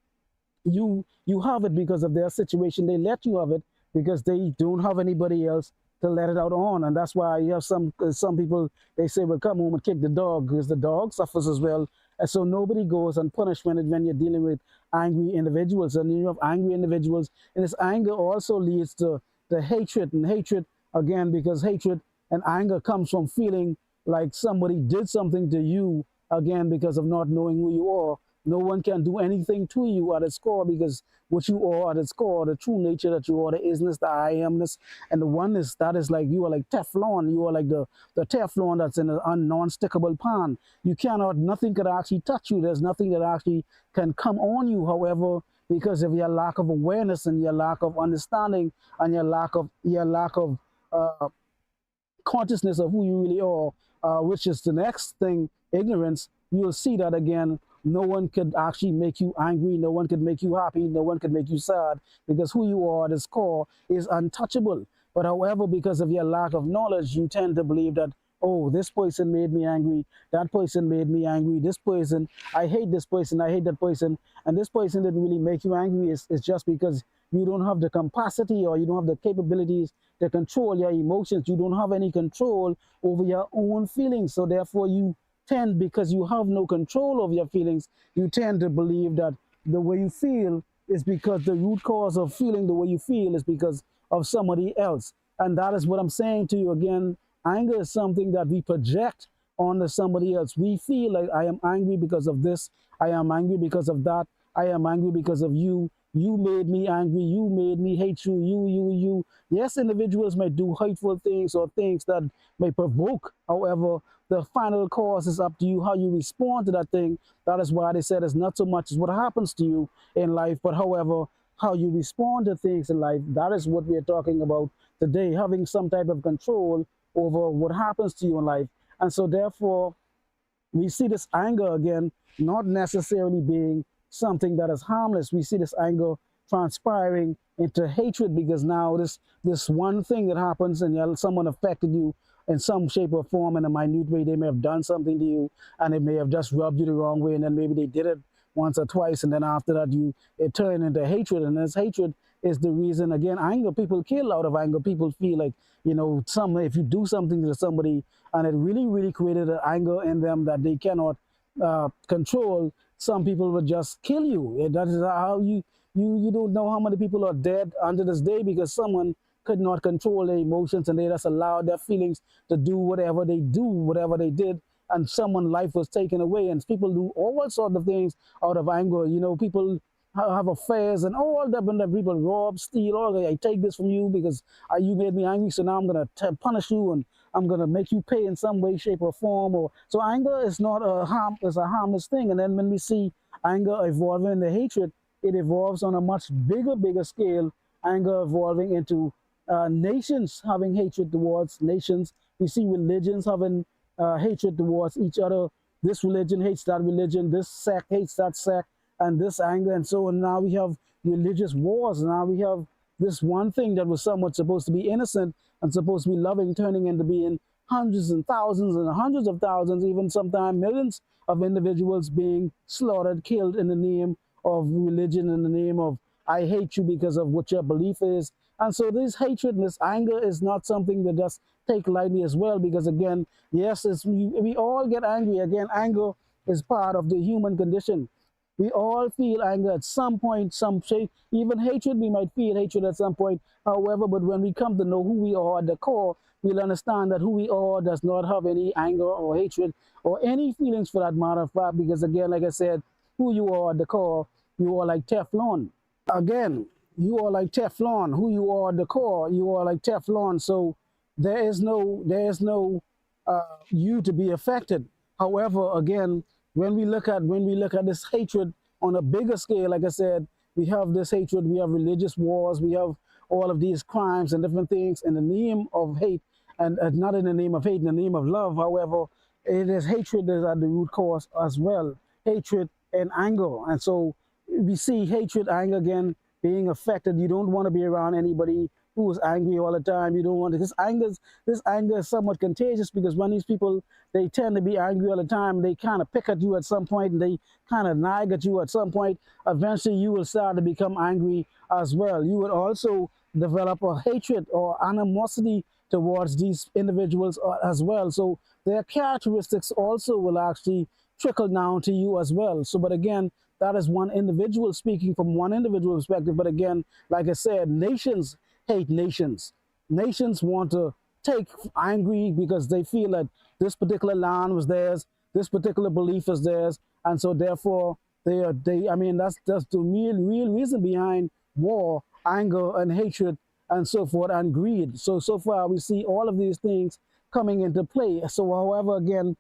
you have it because of their situation. They let you have it because they don't have anybody else to let it out on. And that's why you have some people, they say, well, come home and kick the dog, because the dog suffers as well. And so nobody goes unpunished when you're dealing with angry individuals. And you have angry individuals, and this anger also leads to the hatred. And hatred, again, because hatred and anger comes from feeling like somebody did something to you, again, because of not knowing who you are. No one can do anything to you at its core, because what you are at its core, the true nature that you are, the isness, the I amness, and the oneness, that is like, you are like Teflon. You are like the Teflon that's in a non-stickable pan. You cannot, nothing could actually touch you. There's nothing that actually can come on you. However, because of your lack of awareness and your lack of understanding and your lack of consciousness of who you really are, which is the next thing, ignorance, you'll see that again, no one could actually make you angry, no one could make you happy, no one could make you sad, because who you are at its core is untouchable. But however, because of your lack of knowledge, you tend to believe that, oh, this person made me angry, that person made me angry, this person, I hate this person, I hate that person, and this person didn't really make you angry. It's just because you don't have the capacity, or you don't have the capabilities to control your emotions. You don't have any control over your own feelings. So therefore you tend, because you have no control of your feelings, you tend to believe that the way you feel is because the root cause of feeling the way you feel is because of somebody else. And that is what I'm saying to you again. Anger is something that we project onto somebody else. We feel like, I am angry because of this, I am angry because of that, I am angry because of you. You made me angry, you made me hate you, you. Yes, individuals may do hateful things or things that may provoke. However, the final cause is up to you, how you respond to that thing. That is why they said it's not so much as what happens to you in life, but however, how you respond to things in life. That is what we're talking about today, having some type of control over what happens to you in life. And so therefore, we see this anger again, not necessarily being something that is harmless. We see this anger transpiring into hatred, because now this one thing that happens, and someone affected you in some shape or form in a minute way. They may have done something to you, and it may have just rubbed you the wrong way, and then maybe they did it once or twice, and then after that it turned into hatred. And this hatred is the reason, again, anger. People kill out of anger. People feel like, if you do something to somebody and it really created an anger in them that they cannot control, some people would just kill you. That is how you don't know how many people are dead under this day, because someone could not control their emotions, and they just allowed their feelings to do whatever they did, and someone's life was taken away. And people do all sorts of things out of anger. People have affairs and all that, when people rob, steal, I take this from you because you made me angry, so now I'm going to punish you, and I'm going to make you pay in some way, shape, or form. So anger is not it's a harmless thing. And then when we see anger evolving into hatred, it evolves on a much bigger scale. Anger evolving into nations having hatred towards nations. We see religions having hatred towards each other. This religion hates that religion. This sect hates that sect, and this anger. And so now we have religious wars. Now we have this one thing that was somewhat supposed to be innocent and supposed to be loving, turning into being hundreds and thousands and hundreds of thousands, even sometimes millions of individuals being slaughtered, killed in the name of religion, in the name of, I hate you because of what your belief is. And so this hatred and this anger is not something that just take lightly as well, because again, yes, we all get angry. Again, anger is part of the human condition. We all feel anger at some point, some shape. Even hatred, we might feel hatred at some point. However, but when we come to know who we are at the core, we'll understand that who we are does not have any anger or hatred or any feelings for that matter of fact, because again, like I said, who you are at the core, you are like Teflon. Again, you are like Teflon. Who you are at the core, you are like Teflon. So there is no you to be affected. However, again, when we look at this hatred on a bigger scale, like I said, we have this hatred, we have religious wars, we have all of these crimes and different things in the name of hate, and not in the name of hate, in the name of love. However, it is hatred that is at the root cause as well, hatred and anger. And so we see hatred, anger again being affected. You don't want to be around anybody who is angry all the time. You don't want to. This anger is somewhat contagious, because when these people, they tend to be angry all the time, they kind of pick at you at some point, and they kind of nag at you at some point. Eventually, you will start to become angry as well. You would also develop a hatred or animosity towards these individuals as well. So their characteristics also will actually trickle down to you as well. So, but again, that is one individual speaking from one individual perspective. But again, like I said, nations hate nations. Nations want to take angry because they feel that this particular land was theirs, this particular belief is theirs, and so therefore they. I mean, that's the real reason behind war, anger, and hatred, and so forth, and greed. So far we see all of these things coming into play. So, however, again,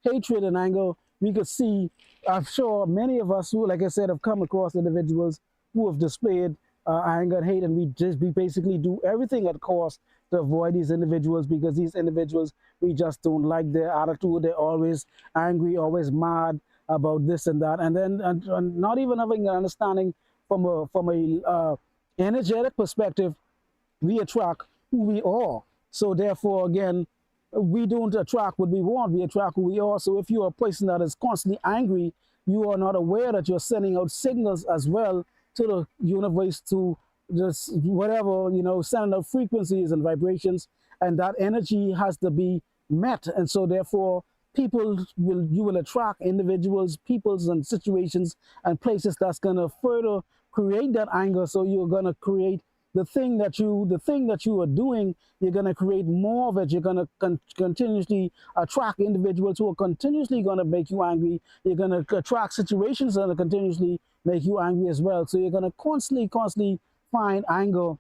hatred and anger, we could see, I'm sure many of us who, like I said, have come across individuals who have displayed anger and hate, and we basically do everything at cost to avoid these individuals because these individuals, we just don't like their attitude. They're always angry, always mad about this and that, and then and not even having an understanding from a energetic perspective. We attract who we are. So therefore, again, we don't attract what we want. We attract who we are. So if you're a person that is constantly angry, you are not aware that you're sending out signals as well to the universe to just whatever, sending out frequencies and vibrations, and that energy has to be met. And so therefore, you will attract individuals, peoples, and situations and places that's gonna further create that anger. So you're gonna create the thing that you are doing. You're going to create more of it. You're going to continuously attract individuals who are continuously going to make you angry. You're going to attract situations that are continuously make you angry as well. So you're going to constantly find anger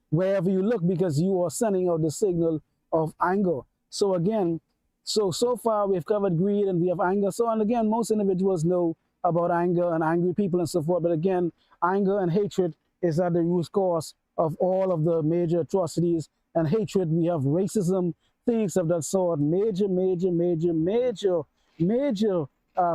wherever you look because you are sending out the signal of anger. So again, so far we've covered greed and we have anger. So, and again, most individuals know about anger and angry people and so forth. But again, anger and hatred is at the root cause of all of the major atrocities and hatred. We have racism, things of that sort, major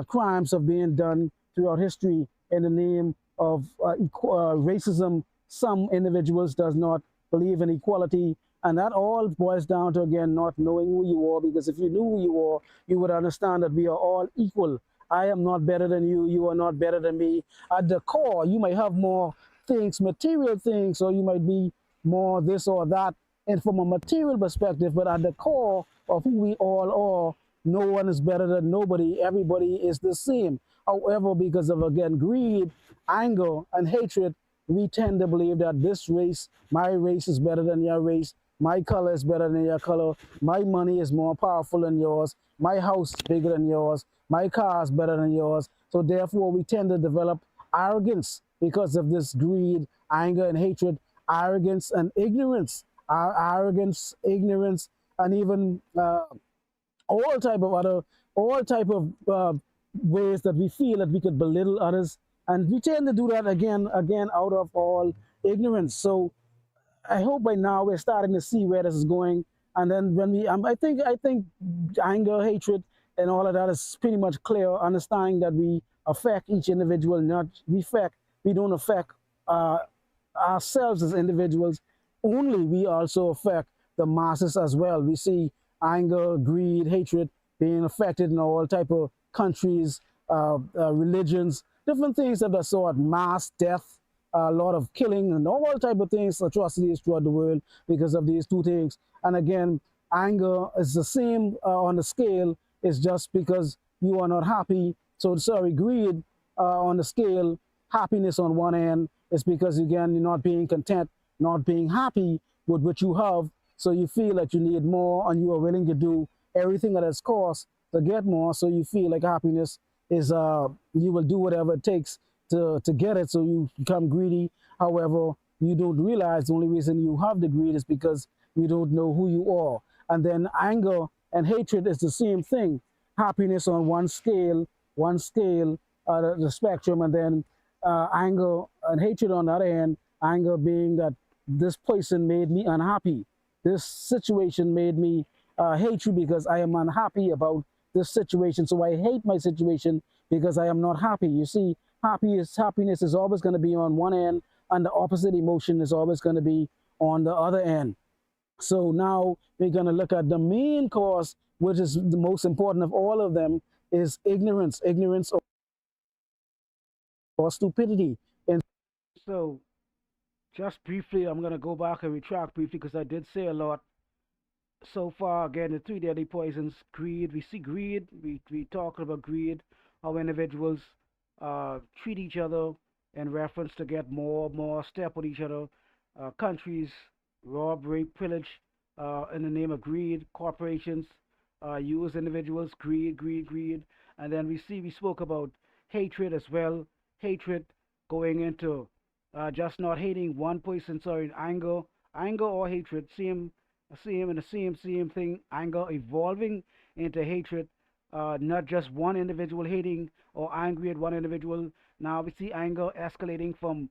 crimes have been done throughout history in the name of racism. Some individuals does not believe in equality, and that all boils down to, again, not knowing who you are, because if you knew who you are, you would understand that we are all equal. I am not better than you, you are not better than me. At the core, you might have more things, material things, or you might be more this or that, and from a material perspective, but at the core of who we all are, no one is better than nobody. Everybody is the same. However, because of, again, greed, anger, and hatred, we tend to believe that this race, my race is better than your race, my color is better than your color, my money is more powerful than yours, my house is bigger than yours, my car is better than yours. So therefore, we tend to develop arrogance because of this greed, anger, and hatred, arrogance and ignorance, arrogance, ignorance, and even all type of other, all type of ways that we feel that we could belittle others, and we tend to do that again out of all ignorance. So I hope by now we're starting to see where this is going. And then when I think anger, hatred, and all of that is pretty much clear. Understanding that we affect each individual, not we don't affect uh, ourselves as individuals. Only we also affect the masses as well. We see anger, greed, hatred being affected in all type of countries, religions, different things of that sort, mass death, a lot of killing and all type of things, atrocities throughout the world because of these two things. And again, anger is the same on the scale. It's just because you are not happy. So sorry, greed on the scale, happiness on one end is because, again, you're not being content, not being happy with what you have. So you feel that you need more and you are willing to do everything at its cost to get more. So you feel like happiness is, you will do whatever it takes to get it. So you become greedy. However, you don't realize the only reason you have the greed is because you don't know who you are. And then anger and hatred is the same thing. Happiness on one scale, the spectrum, and then anger and hatred on the other hand. Anger being that this person made me unhappy. This situation made me hate you because I am unhappy about this situation. So I hate my situation because I am not happy. You see, happiness is always going to be on one end, and the opposite emotion is always going to be on the other end. So now we're going to look at the main cause, which is the most important of all of them, is ignorance or stupidity. And So Just briefly, I'm going to go back and retract briefly because I did say a lot so far. Again, the three deadly poisons: greed. We see greed. We talk about greed, how individuals treat each other in reference to get more step with each other. Countries rob, rape, pillage in the name of greed. Corporations use individuals. Greed, greed, greed. And then we spoke about hatred as well. Hatred going into just not hating one person. Sorry, anger or hatred. Same and the same thing. Anger evolving into hatred. Not just one individual hating or angry at one individual. Now we see anger escalating from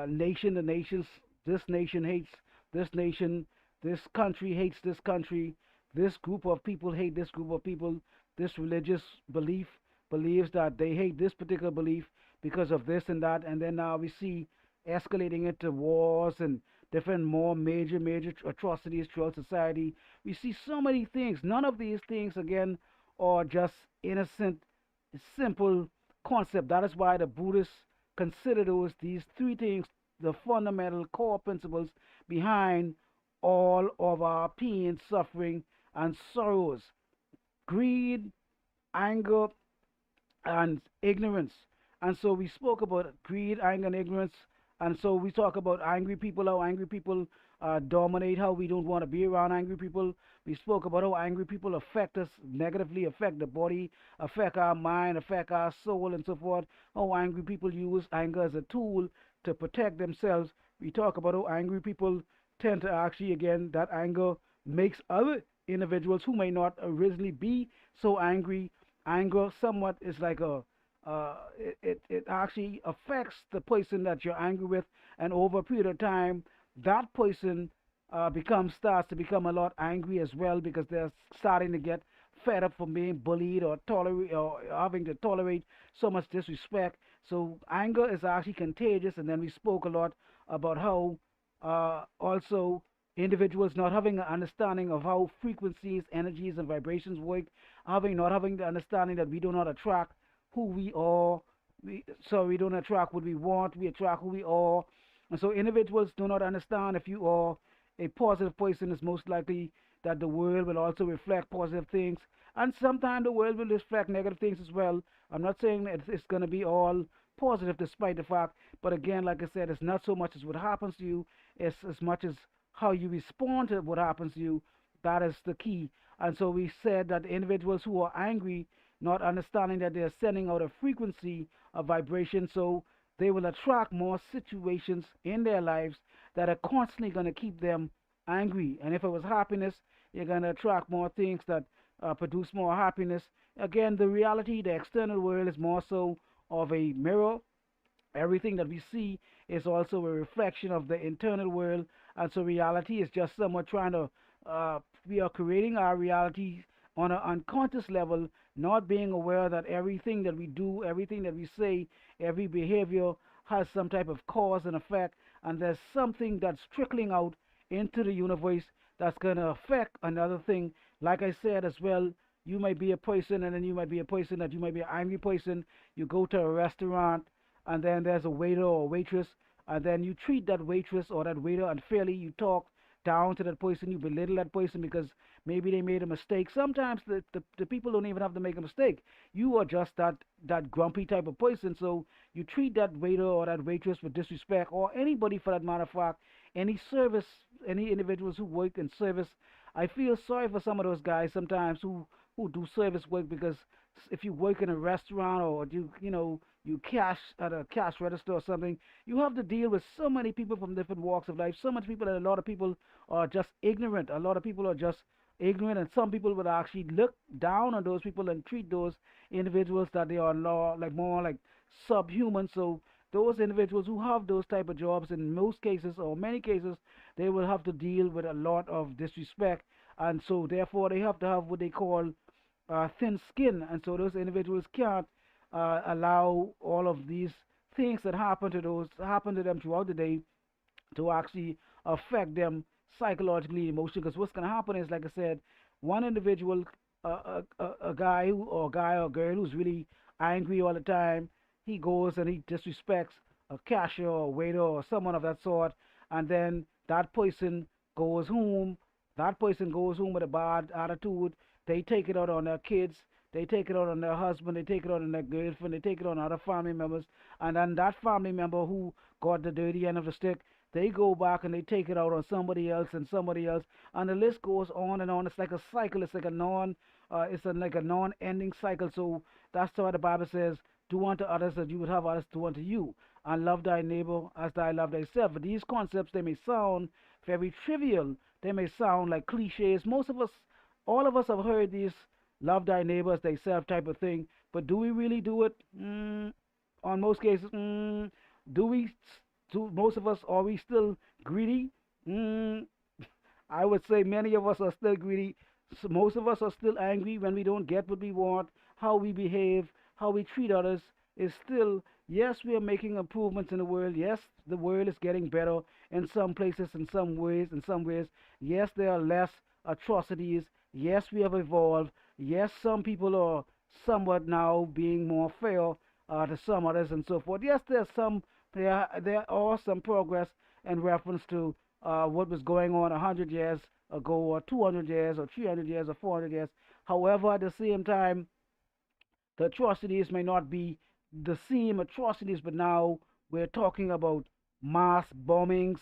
nation to nations. This nation hates this nation. This country hates this country. This group of people hate this group of people. This religious belief believes that they hate this particular belief because of this and that. And then now we see escalating into wars and different more major atrocities throughout society. We see so many things. None of these things, again, are just innocent, simple concept. That is why the Buddhists consider these three things the fundamental core principles behind all of our pain, suffering, and sorrows. Greed, anger, and ignorance. And so we spoke about greed, anger, and ignorance. And so we talk about angry people, how angry people dominate, how we don't want to be around angry people. We spoke about how angry people affect us negatively, affect the body, affect our mind, affect our soul, and so forth. How angry people use anger as a tool to protect themselves. We talk about how angry people tend to actually, again, that anger makes other individuals who may not originally be so angry. Anger somewhat is like it actually affects the person that you're angry with, and over a period of time, that person starts to become a lot angry as well because they're starting to get fed up from being bullied or tolerate or having to tolerate so much disrespect. So anger is actually contagious, and then we spoke a lot about how also individuals not having an understanding of how frequencies, energies, and vibrations work, not having the understanding that we do not attract who we are. We don't attract what we want. We attract who we are. And so individuals do not understand if you are a positive person, it's most likely that the world will also reflect positive things. And sometimes the world will reflect negative things as well. I'm not saying that it's going to be all positive despite the fact, but again, like I said, it's not so much as what happens to you, it's as much as how you respond to what happens to you. That is the key. And so we said that individuals who are angry, not understanding that they're sending out a frequency of vibration, so they will attract more situations in their lives that are constantly going to keep them angry. And if it was happiness, you're going to attract more things that produce more happiness. Again, the reality, the external world is more so of a mirror. Everything that we see is also a reflection of the internal world, and so reality is just somewhat trying to. We are creating our reality on an unconscious level, not being aware that everything that we do, everything that we say, every behavior has some type of cause and effect, and there's something that's trickling out into the universe that's going to affect another thing. Like I said as well, you might be a person, and then you might be a person that you might be an angry person. You go to a restaurant, and then there's a waiter or waitress, and then you treat that waitress or that waiter unfairly. You talk down to that person, you belittle that person because maybe they made a mistake. Sometimes the people don't even have to make a mistake. You are just that grumpy type of person, so you treat that waiter or that waitress with disrespect, or anybody for that matter of fact, any service, any individuals who work in service. I feel sorry for some of those guys sometimes who do service work because if you work in a restaurant or you cash at a cash register or something, you have to deal with so many people from different walks of life. So much people, and a lot of people are just ignorant. A lot of people are just ignorant, and some people would actually look down on those people and treat those individuals that they are more like subhuman. So those individuals who have those type of jobs, in most cases or many cases, they will have to deal with a lot of disrespect, and so therefore they have to have what they call thin skin, and so those individuals can't allow all of these things that happen to them throughout the day to actually affect them psychologically, emotionally. Because what's going to happen is, like I said, one individual, a guy or a guy or girl who's really angry all the time, he goes and he disrespects a cashier or a waiter or someone of that sort, and then that person goes home. That person goes home with a bad attitude. They take it out on their kids. They take it out on their husband. They take it out on their girlfriend. They take it on other family members. And then that family member who got the dirty end of the stick, they go back and they take it out on somebody else and somebody else, and the list goes on and on. It's like a cycle. It's like a like a non-ending cycle. So that's why the Bible says, "Do unto others as you would have others do unto you, and love thy neighbor as thy love thyself." But these concepts, they may sound very trivial. They may sound like cliches. Most of us, all of us, have heard these "love thy neighbor as thyself" type of thing. But do we really do it? On most cases, do we? Do most of us, are we still greedy? Mm, I would say many of us are still greedy. So most of us are still angry when we don't get what we want. How we behave, how we treat others is still, yes, we are making improvements in the world. Yes, the world is getting better in some places, in some ways, in some ways. Yes, there are less atrocities. Yes, we have evolved. Yes, some people are somewhat now being more fair to some others and so forth. Yes, there are some progress in reference to what was going on 100 years ago, or 200 years, or 300 years, or 400 years. However, at the same time, the atrocities may not be the same atrocities, but now we're talking about mass bombings,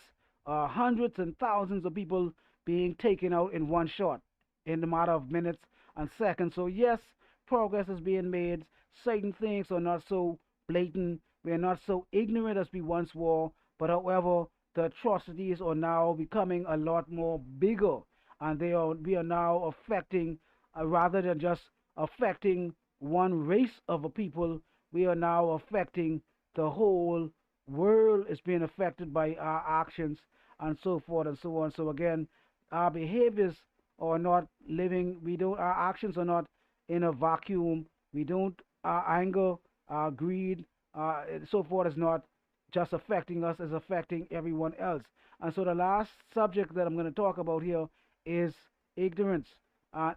hundreds and thousands of people being taken out in one shot in the matter of minutes and seconds. So, yes, progress is being made. Certain things are not so blatant. We're not so ignorant as we once were. But, however, the atrocities are now becoming a lot more bigger. And we are now affecting, rather than just affecting one race of a people, we are now affecting the whole world is being affected by our actions and so forth and so on. So again, our behaviors are not living. We don't. Our actions are not in a vacuum. We don't. Our anger, our greed, and so forth is not just affecting us. It's affecting everyone else. And so the last subject that I'm going to talk about here is ignorance.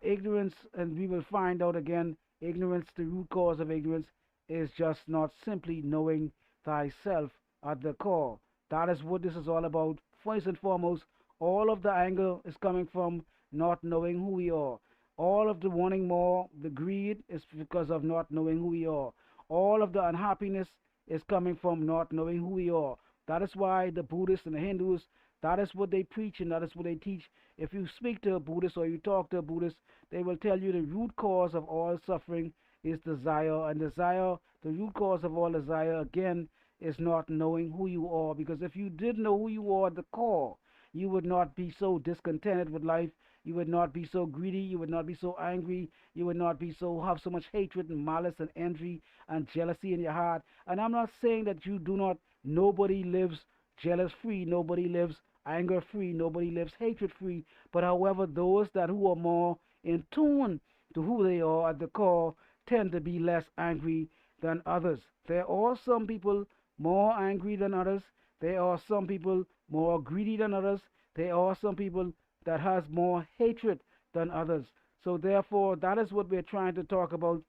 Ignorance, and we will find out again, ignorance, the root cause of ignorance, is just not simply knowing thyself at the core. That is what this is all about. First and foremost, all of the anger is coming from not knowing who we are. All of the wanting more, the greed, is because of not knowing who we are. All of the unhappiness is coming from not knowing who we are. That is why the Buddhists and the Hindus, that is what they preach and that is what they teach. If you speak to a Buddhist or you talk to a Buddhist, they will tell you the root cause of all suffering is desire. And desire, the root cause of all desire, again, is not knowing who you are. Because if you did know who you are at the core, you would not be so discontented with life. You would not be so greedy. You would not be so angry. You would not be so have so much hatred and malice and envy and jealousy in your heart. And I'm not saying that you do not. Nobody lives jealous free. Nobody lives anger free. Nobody lives hatred free. But however, those that who are more in tune to who they are at the core tend to be less angry than others. There are some people more angry than others. There are some people more greedy than others. There are some people that has more hatred than others. So therefore, that is what we're trying to talk about.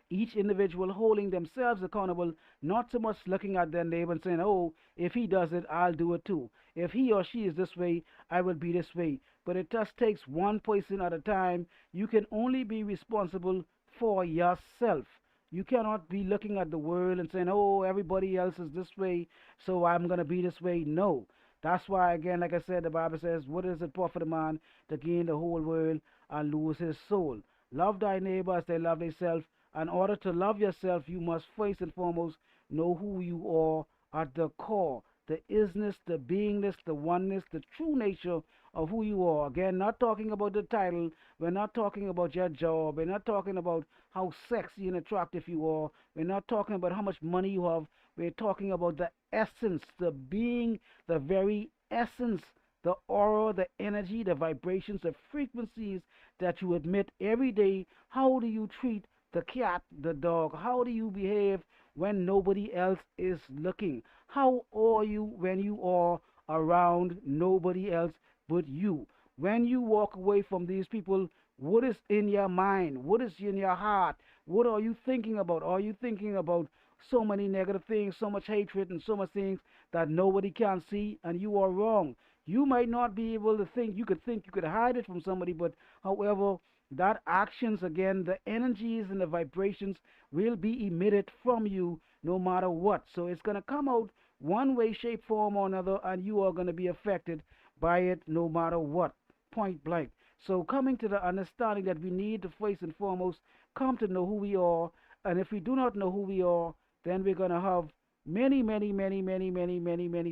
Each individual holding themselves accountable, not so much looking at their neighbor and saying, "Oh, if he does it, I'll do it too. If he or she is this way, I will be this way." But it just takes one person at a time. You can only be responsible for yourself. You cannot be looking at the world and saying, "Oh, everybody else is this way, so I'm going to be this way." No. That's why, again, like I said, the Bible says, "What does it profit a man to gain the whole world and lose his soul?" Love thy neighbor as they love thyself. In order to love yourself, you must first and foremost know who you are at the core, the isness, the beingness, the oneness, the true nature of who you are. Again, not talking about the title. We're not talking about your job. We're not talking about how sexy and attractive you are. We're not talking about how much money you have. We're talking about the essence, the being, the very essence, the aura, the energy, the vibrations, the frequencies that you emit every day. How do you treat the cat, the dog? How do you behave when nobody else is looking? How are you when you are around nobody else but you? When you walk away from these people, what is in your mind? What is in your heart? What are you thinking about? Are you thinking about so many negative things, so much hatred, and so much things that nobody can see, and you are wrong. You might not be able to think you could hide it from somebody, but however, that actions again, the energies and the vibrations will be emitted from you no matter what. So it's going to come out one way, shape, form, or another, and you are going to be affected by it no matter what, point blank. So, coming to the understanding that we need to first and foremost come to know who we are, and if we do not know who we are, then we're going to have many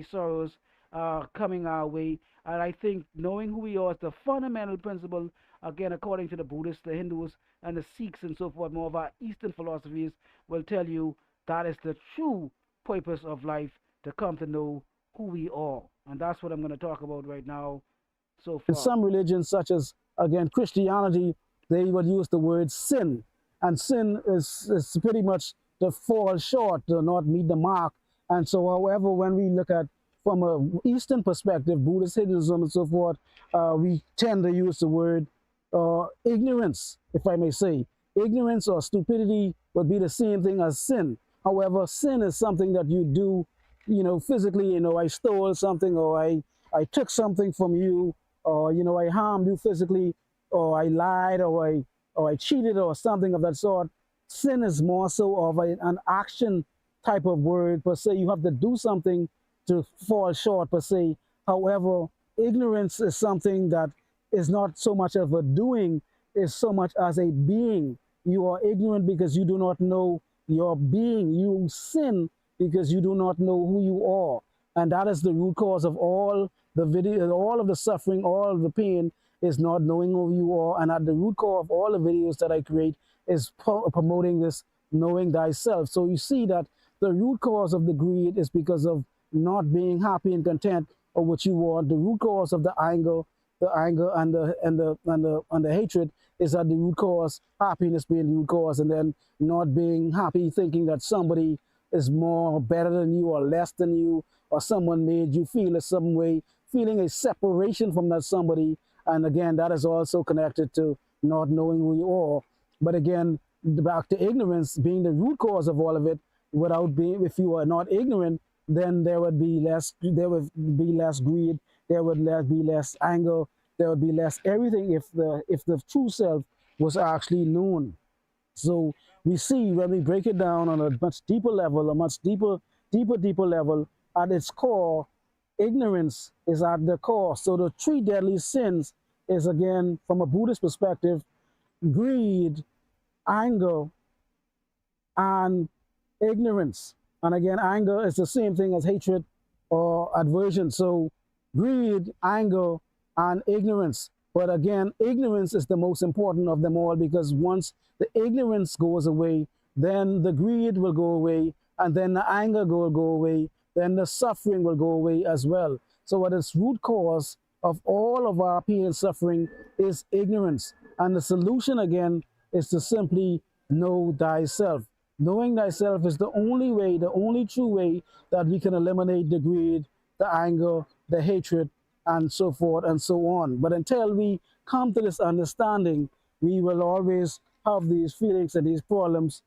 sorrows coming our way. And I think knowing who we are is the fundamental principle, again, according to the Buddhists, the Hindus, and the Sikhs, and so forth, more of our Eastern philosophies will tell you that is the true purpose of life, to come to know who we are. And that's what I'm going to talk about right now so In far. some religions, such as, again, Christianity, they would use the word sin. And sin is pretty much to fall short, to not meet the mark. And so, however, when we look at from a Eastern perspective, Buddhist, Hinduism, and so forth, we tend to use the word ignorance, if I may say. Ignorance or stupidity would be the same thing as sin. However, sin is something that you do, physically. I stole something, or I took something from you, or I harmed you physically, or I lied, or I cheated, or something of that sort. Sin is more so of an action type of word per se. You have to do something to fall short per se. However, ignorance is something that is not so much of a doing, is so much as a being. You are ignorant because you do not know your being. You sin because you do not know who you are. And that is the root cause of all the video, all of the suffering, all of the pain is not knowing who you are. And at the root core of all the videos that I create is promoting this knowing thyself. So you see that the root cause of the greed is because of not being happy and content of what you want. The root cause of the anger and the hatred is at the root cause, happiness being the root cause, and then not being happy, thinking that somebody is more better than you or less than you, or someone made you feel a certain way, feeling a separation from that somebody. And again, that is also connected to not knowing who you are. But again, back to ignorance being the root cause of all of it. Without being, if you are not ignorant, then there would be less greed, there would be less anger, there would be less everything if the true self was actually known. So we see when we break it down on a much deeper level, a much deeper level, at its core, ignorance is at the core. So the three deadly sins is, again, from a Buddhist perspective, greed, anger, and ignorance. And again, anger is the same thing as hatred or aversion. So greed, anger, and ignorance. But again, ignorance is the most important of them all, because once the ignorance goes away, then the greed will go away, and then the anger will go away, then the suffering will go away as well. So what is root cause of all of our pain and suffering is ignorance. And the solution, again, is to simply know thyself. Knowing thyself is the only way, the only true way that we can eliminate the greed, the anger, the hatred, and so forth and so on. But until we come to this understanding, we will always have these feelings and these problems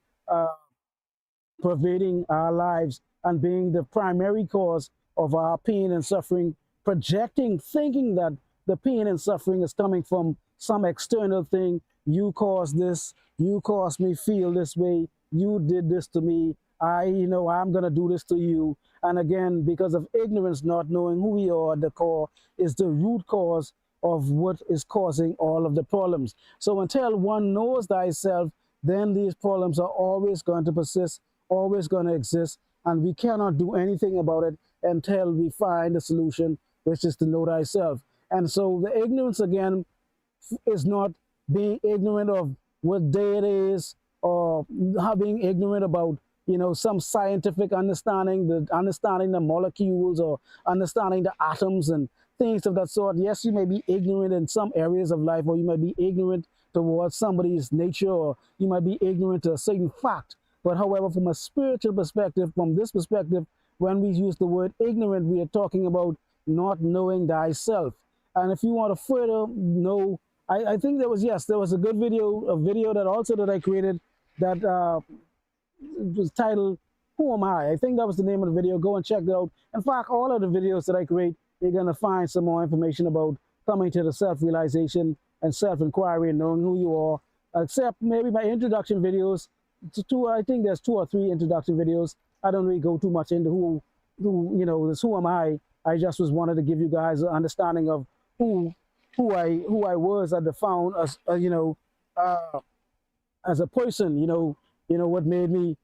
pervading our lives and being the primary cause of our pain and suffering, projecting, thinking that the pain and suffering is coming from some external thing. You caused this, you caused me feel this way, you did this to me, I'm going to do this to you. And again, because of ignorance, not knowing who we are at the core is the root cause of what is causing all of the problems. So until one knows thyself, then these problems are always going to persist, always going to exist, and we cannot do anything about it until we find a solution, which is to know thyself. And so the ignorance, again, is not being ignorant of what day it is, or being ignorant about some scientific understanding, understanding the molecules, or understanding the atoms and things of that sort. Yes, you may be ignorant in some areas of life, or you might be ignorant towards somebody's nature, or you might be ignorant to a certain fact. But however, from a spiritual perspective, from this perspective, when we use the word ignorant, we are talking about not knowing thyself. And if you want to further know, I think there was a good video, that I created, that was titled Who Am I? I think that was the name of the video. Go and check it out. In fact, all of the videos that I create, you're going to find some more information about coming to the self-realization and self-inquiry and knowing who you are, except maybe my introduction videos. I think there's 2 or 3 introduction videos. I don't really go too much into this who am I. I just was wanted to give you guys an understanding of who who I was at the found as uh, as a person, what made me,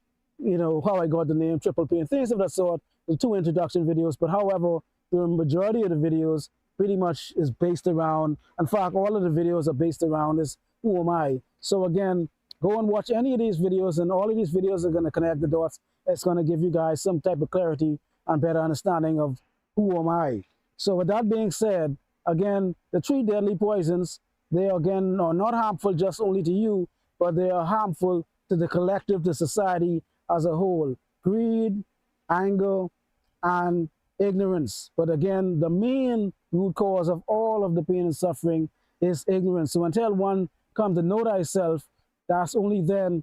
how I got the name Triple P and things of that sort. The 2 introduction videos, but however, the majority of the videos pretty much is based around, in fact, all of the videos are based around this who am I. So again, go and watch any of these videos, and all of these videos are going to connect the dots. It's going to give you guys some type of clarity and better understanding of who am I. So with that being said, again, the 3 deadly poisons, they again are not harmful just only to you, but they are harmful to the collective, to society as a whole. Greed, anger, and ignorance. But again, the main root cause of all of the pain and suffering is ignorance. So until one comes to know thyself, that's only then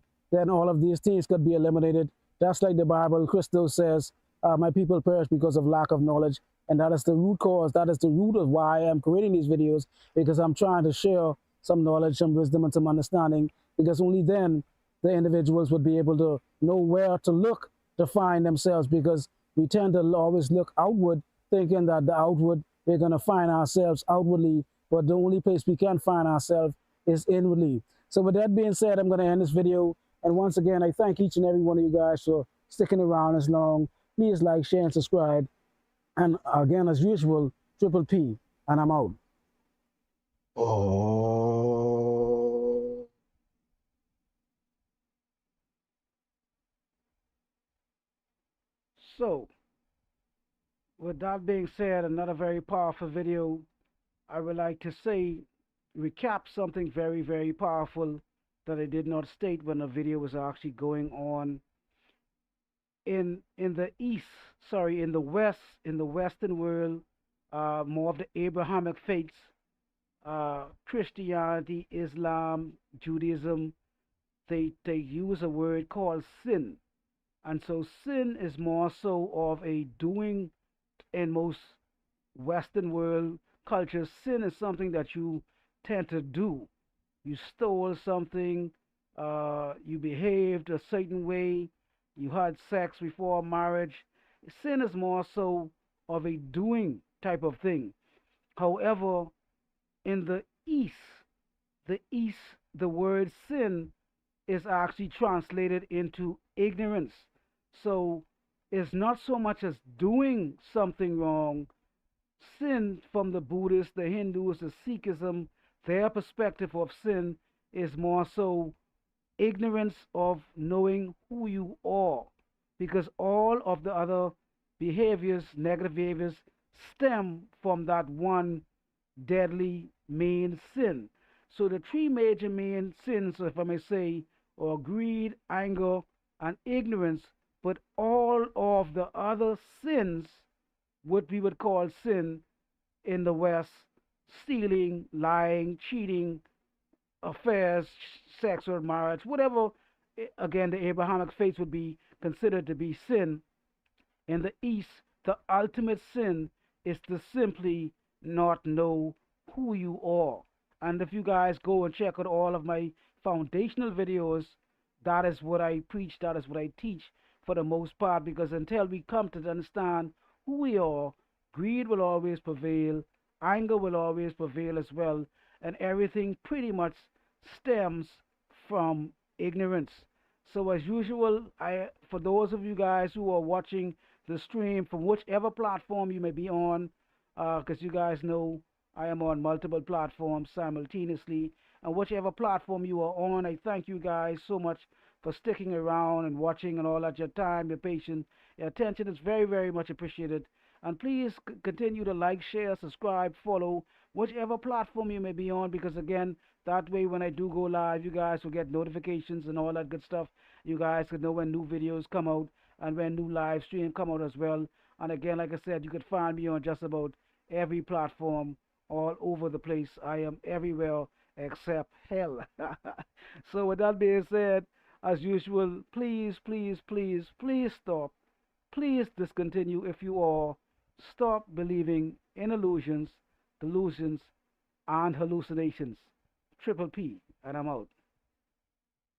all of these things could be eliminated. Just like the Bible, Christo says, my people perish because of lack of knowledge. And that is the root cause. That is the root of why I'm creating these videos, because I'm trying to share some knowledge, some wisdom, and some understanding, because only then the individuals would be able to know where to look to find themselves, because we tend to always look outward, thinking that the outward, we're going to find ourselves outwardly, but the only place we can find ourselves is inwardly. So with that being said, I'm going to end this video. And once again, I thank each and every one of you guys for sticking around as long. Please like, share, and subscribe. And again, as usual, Triple P, and I'm out. Oh. So, with that being said, another very powerful video. I would like to say, recap something very, very powerful that I did not state when the video was actually going on. In the east, sorry, in the west, in the Western world, more of the Abrahamic faiths, Christianity, Islam, Judaism, they use a word called sin. And so sin is more so of a doing in most Western world cultures. Sin is something that you tend to do. You stole something, you behaved a certain way, you had sex before marriage. Sin is more so of a doing type of thing. However, in the East, the word sin is actually translated into ignorance. So it's not so much as doing something wrong. Sin from the Buddhists, the Hindus, the Sikhism, their perspective of sin is more so ignorance of knowing who you are. Because all of the other behaviors, negative behaviors, stem from that one deadly main sin. So the 3 major main sins, if I may say, are greed, anger, and ignorance. But all of the other sins, what we would call sin in the West, stealing, lying, cheating, affairs, sexual marriage, whatever, again, the Abrahamic faith would be considered to be sin. In the East, the ultimate sin is to simply not know who you are. And if you guys go and check out all of my foundational videos, that is what I preach, that is what I teach for the most part, because until we come to understand who we are, greed will always prevail, anger will always prevail as well, and everything pretty much stems from ignorance. So as usual, I for those of you guys who are watching the stream from whichever platform you may be on, because you guys know I am on multiple platforms simultaneously, and whichever platform you are on, I thank you guys so much for sticking around and watching and all that. Your time, your patience, your attention is very, very much appreciated. And please continue to like, share, subscribe, follow whichever platform you may be on, because again, that way when I do go live, you guys will get notifications and all that good stuff. You guys can know when new videos come out and when new live stream come out as well. And again, like I said, you could find me on just about every platform all over the place. I am everywhere except hell. So with that being said, As usual, please, please, please, please stop. Please discontinue if you are. Stop believing in illusions, delusions, and hallucinations. Triple P, and I'm out.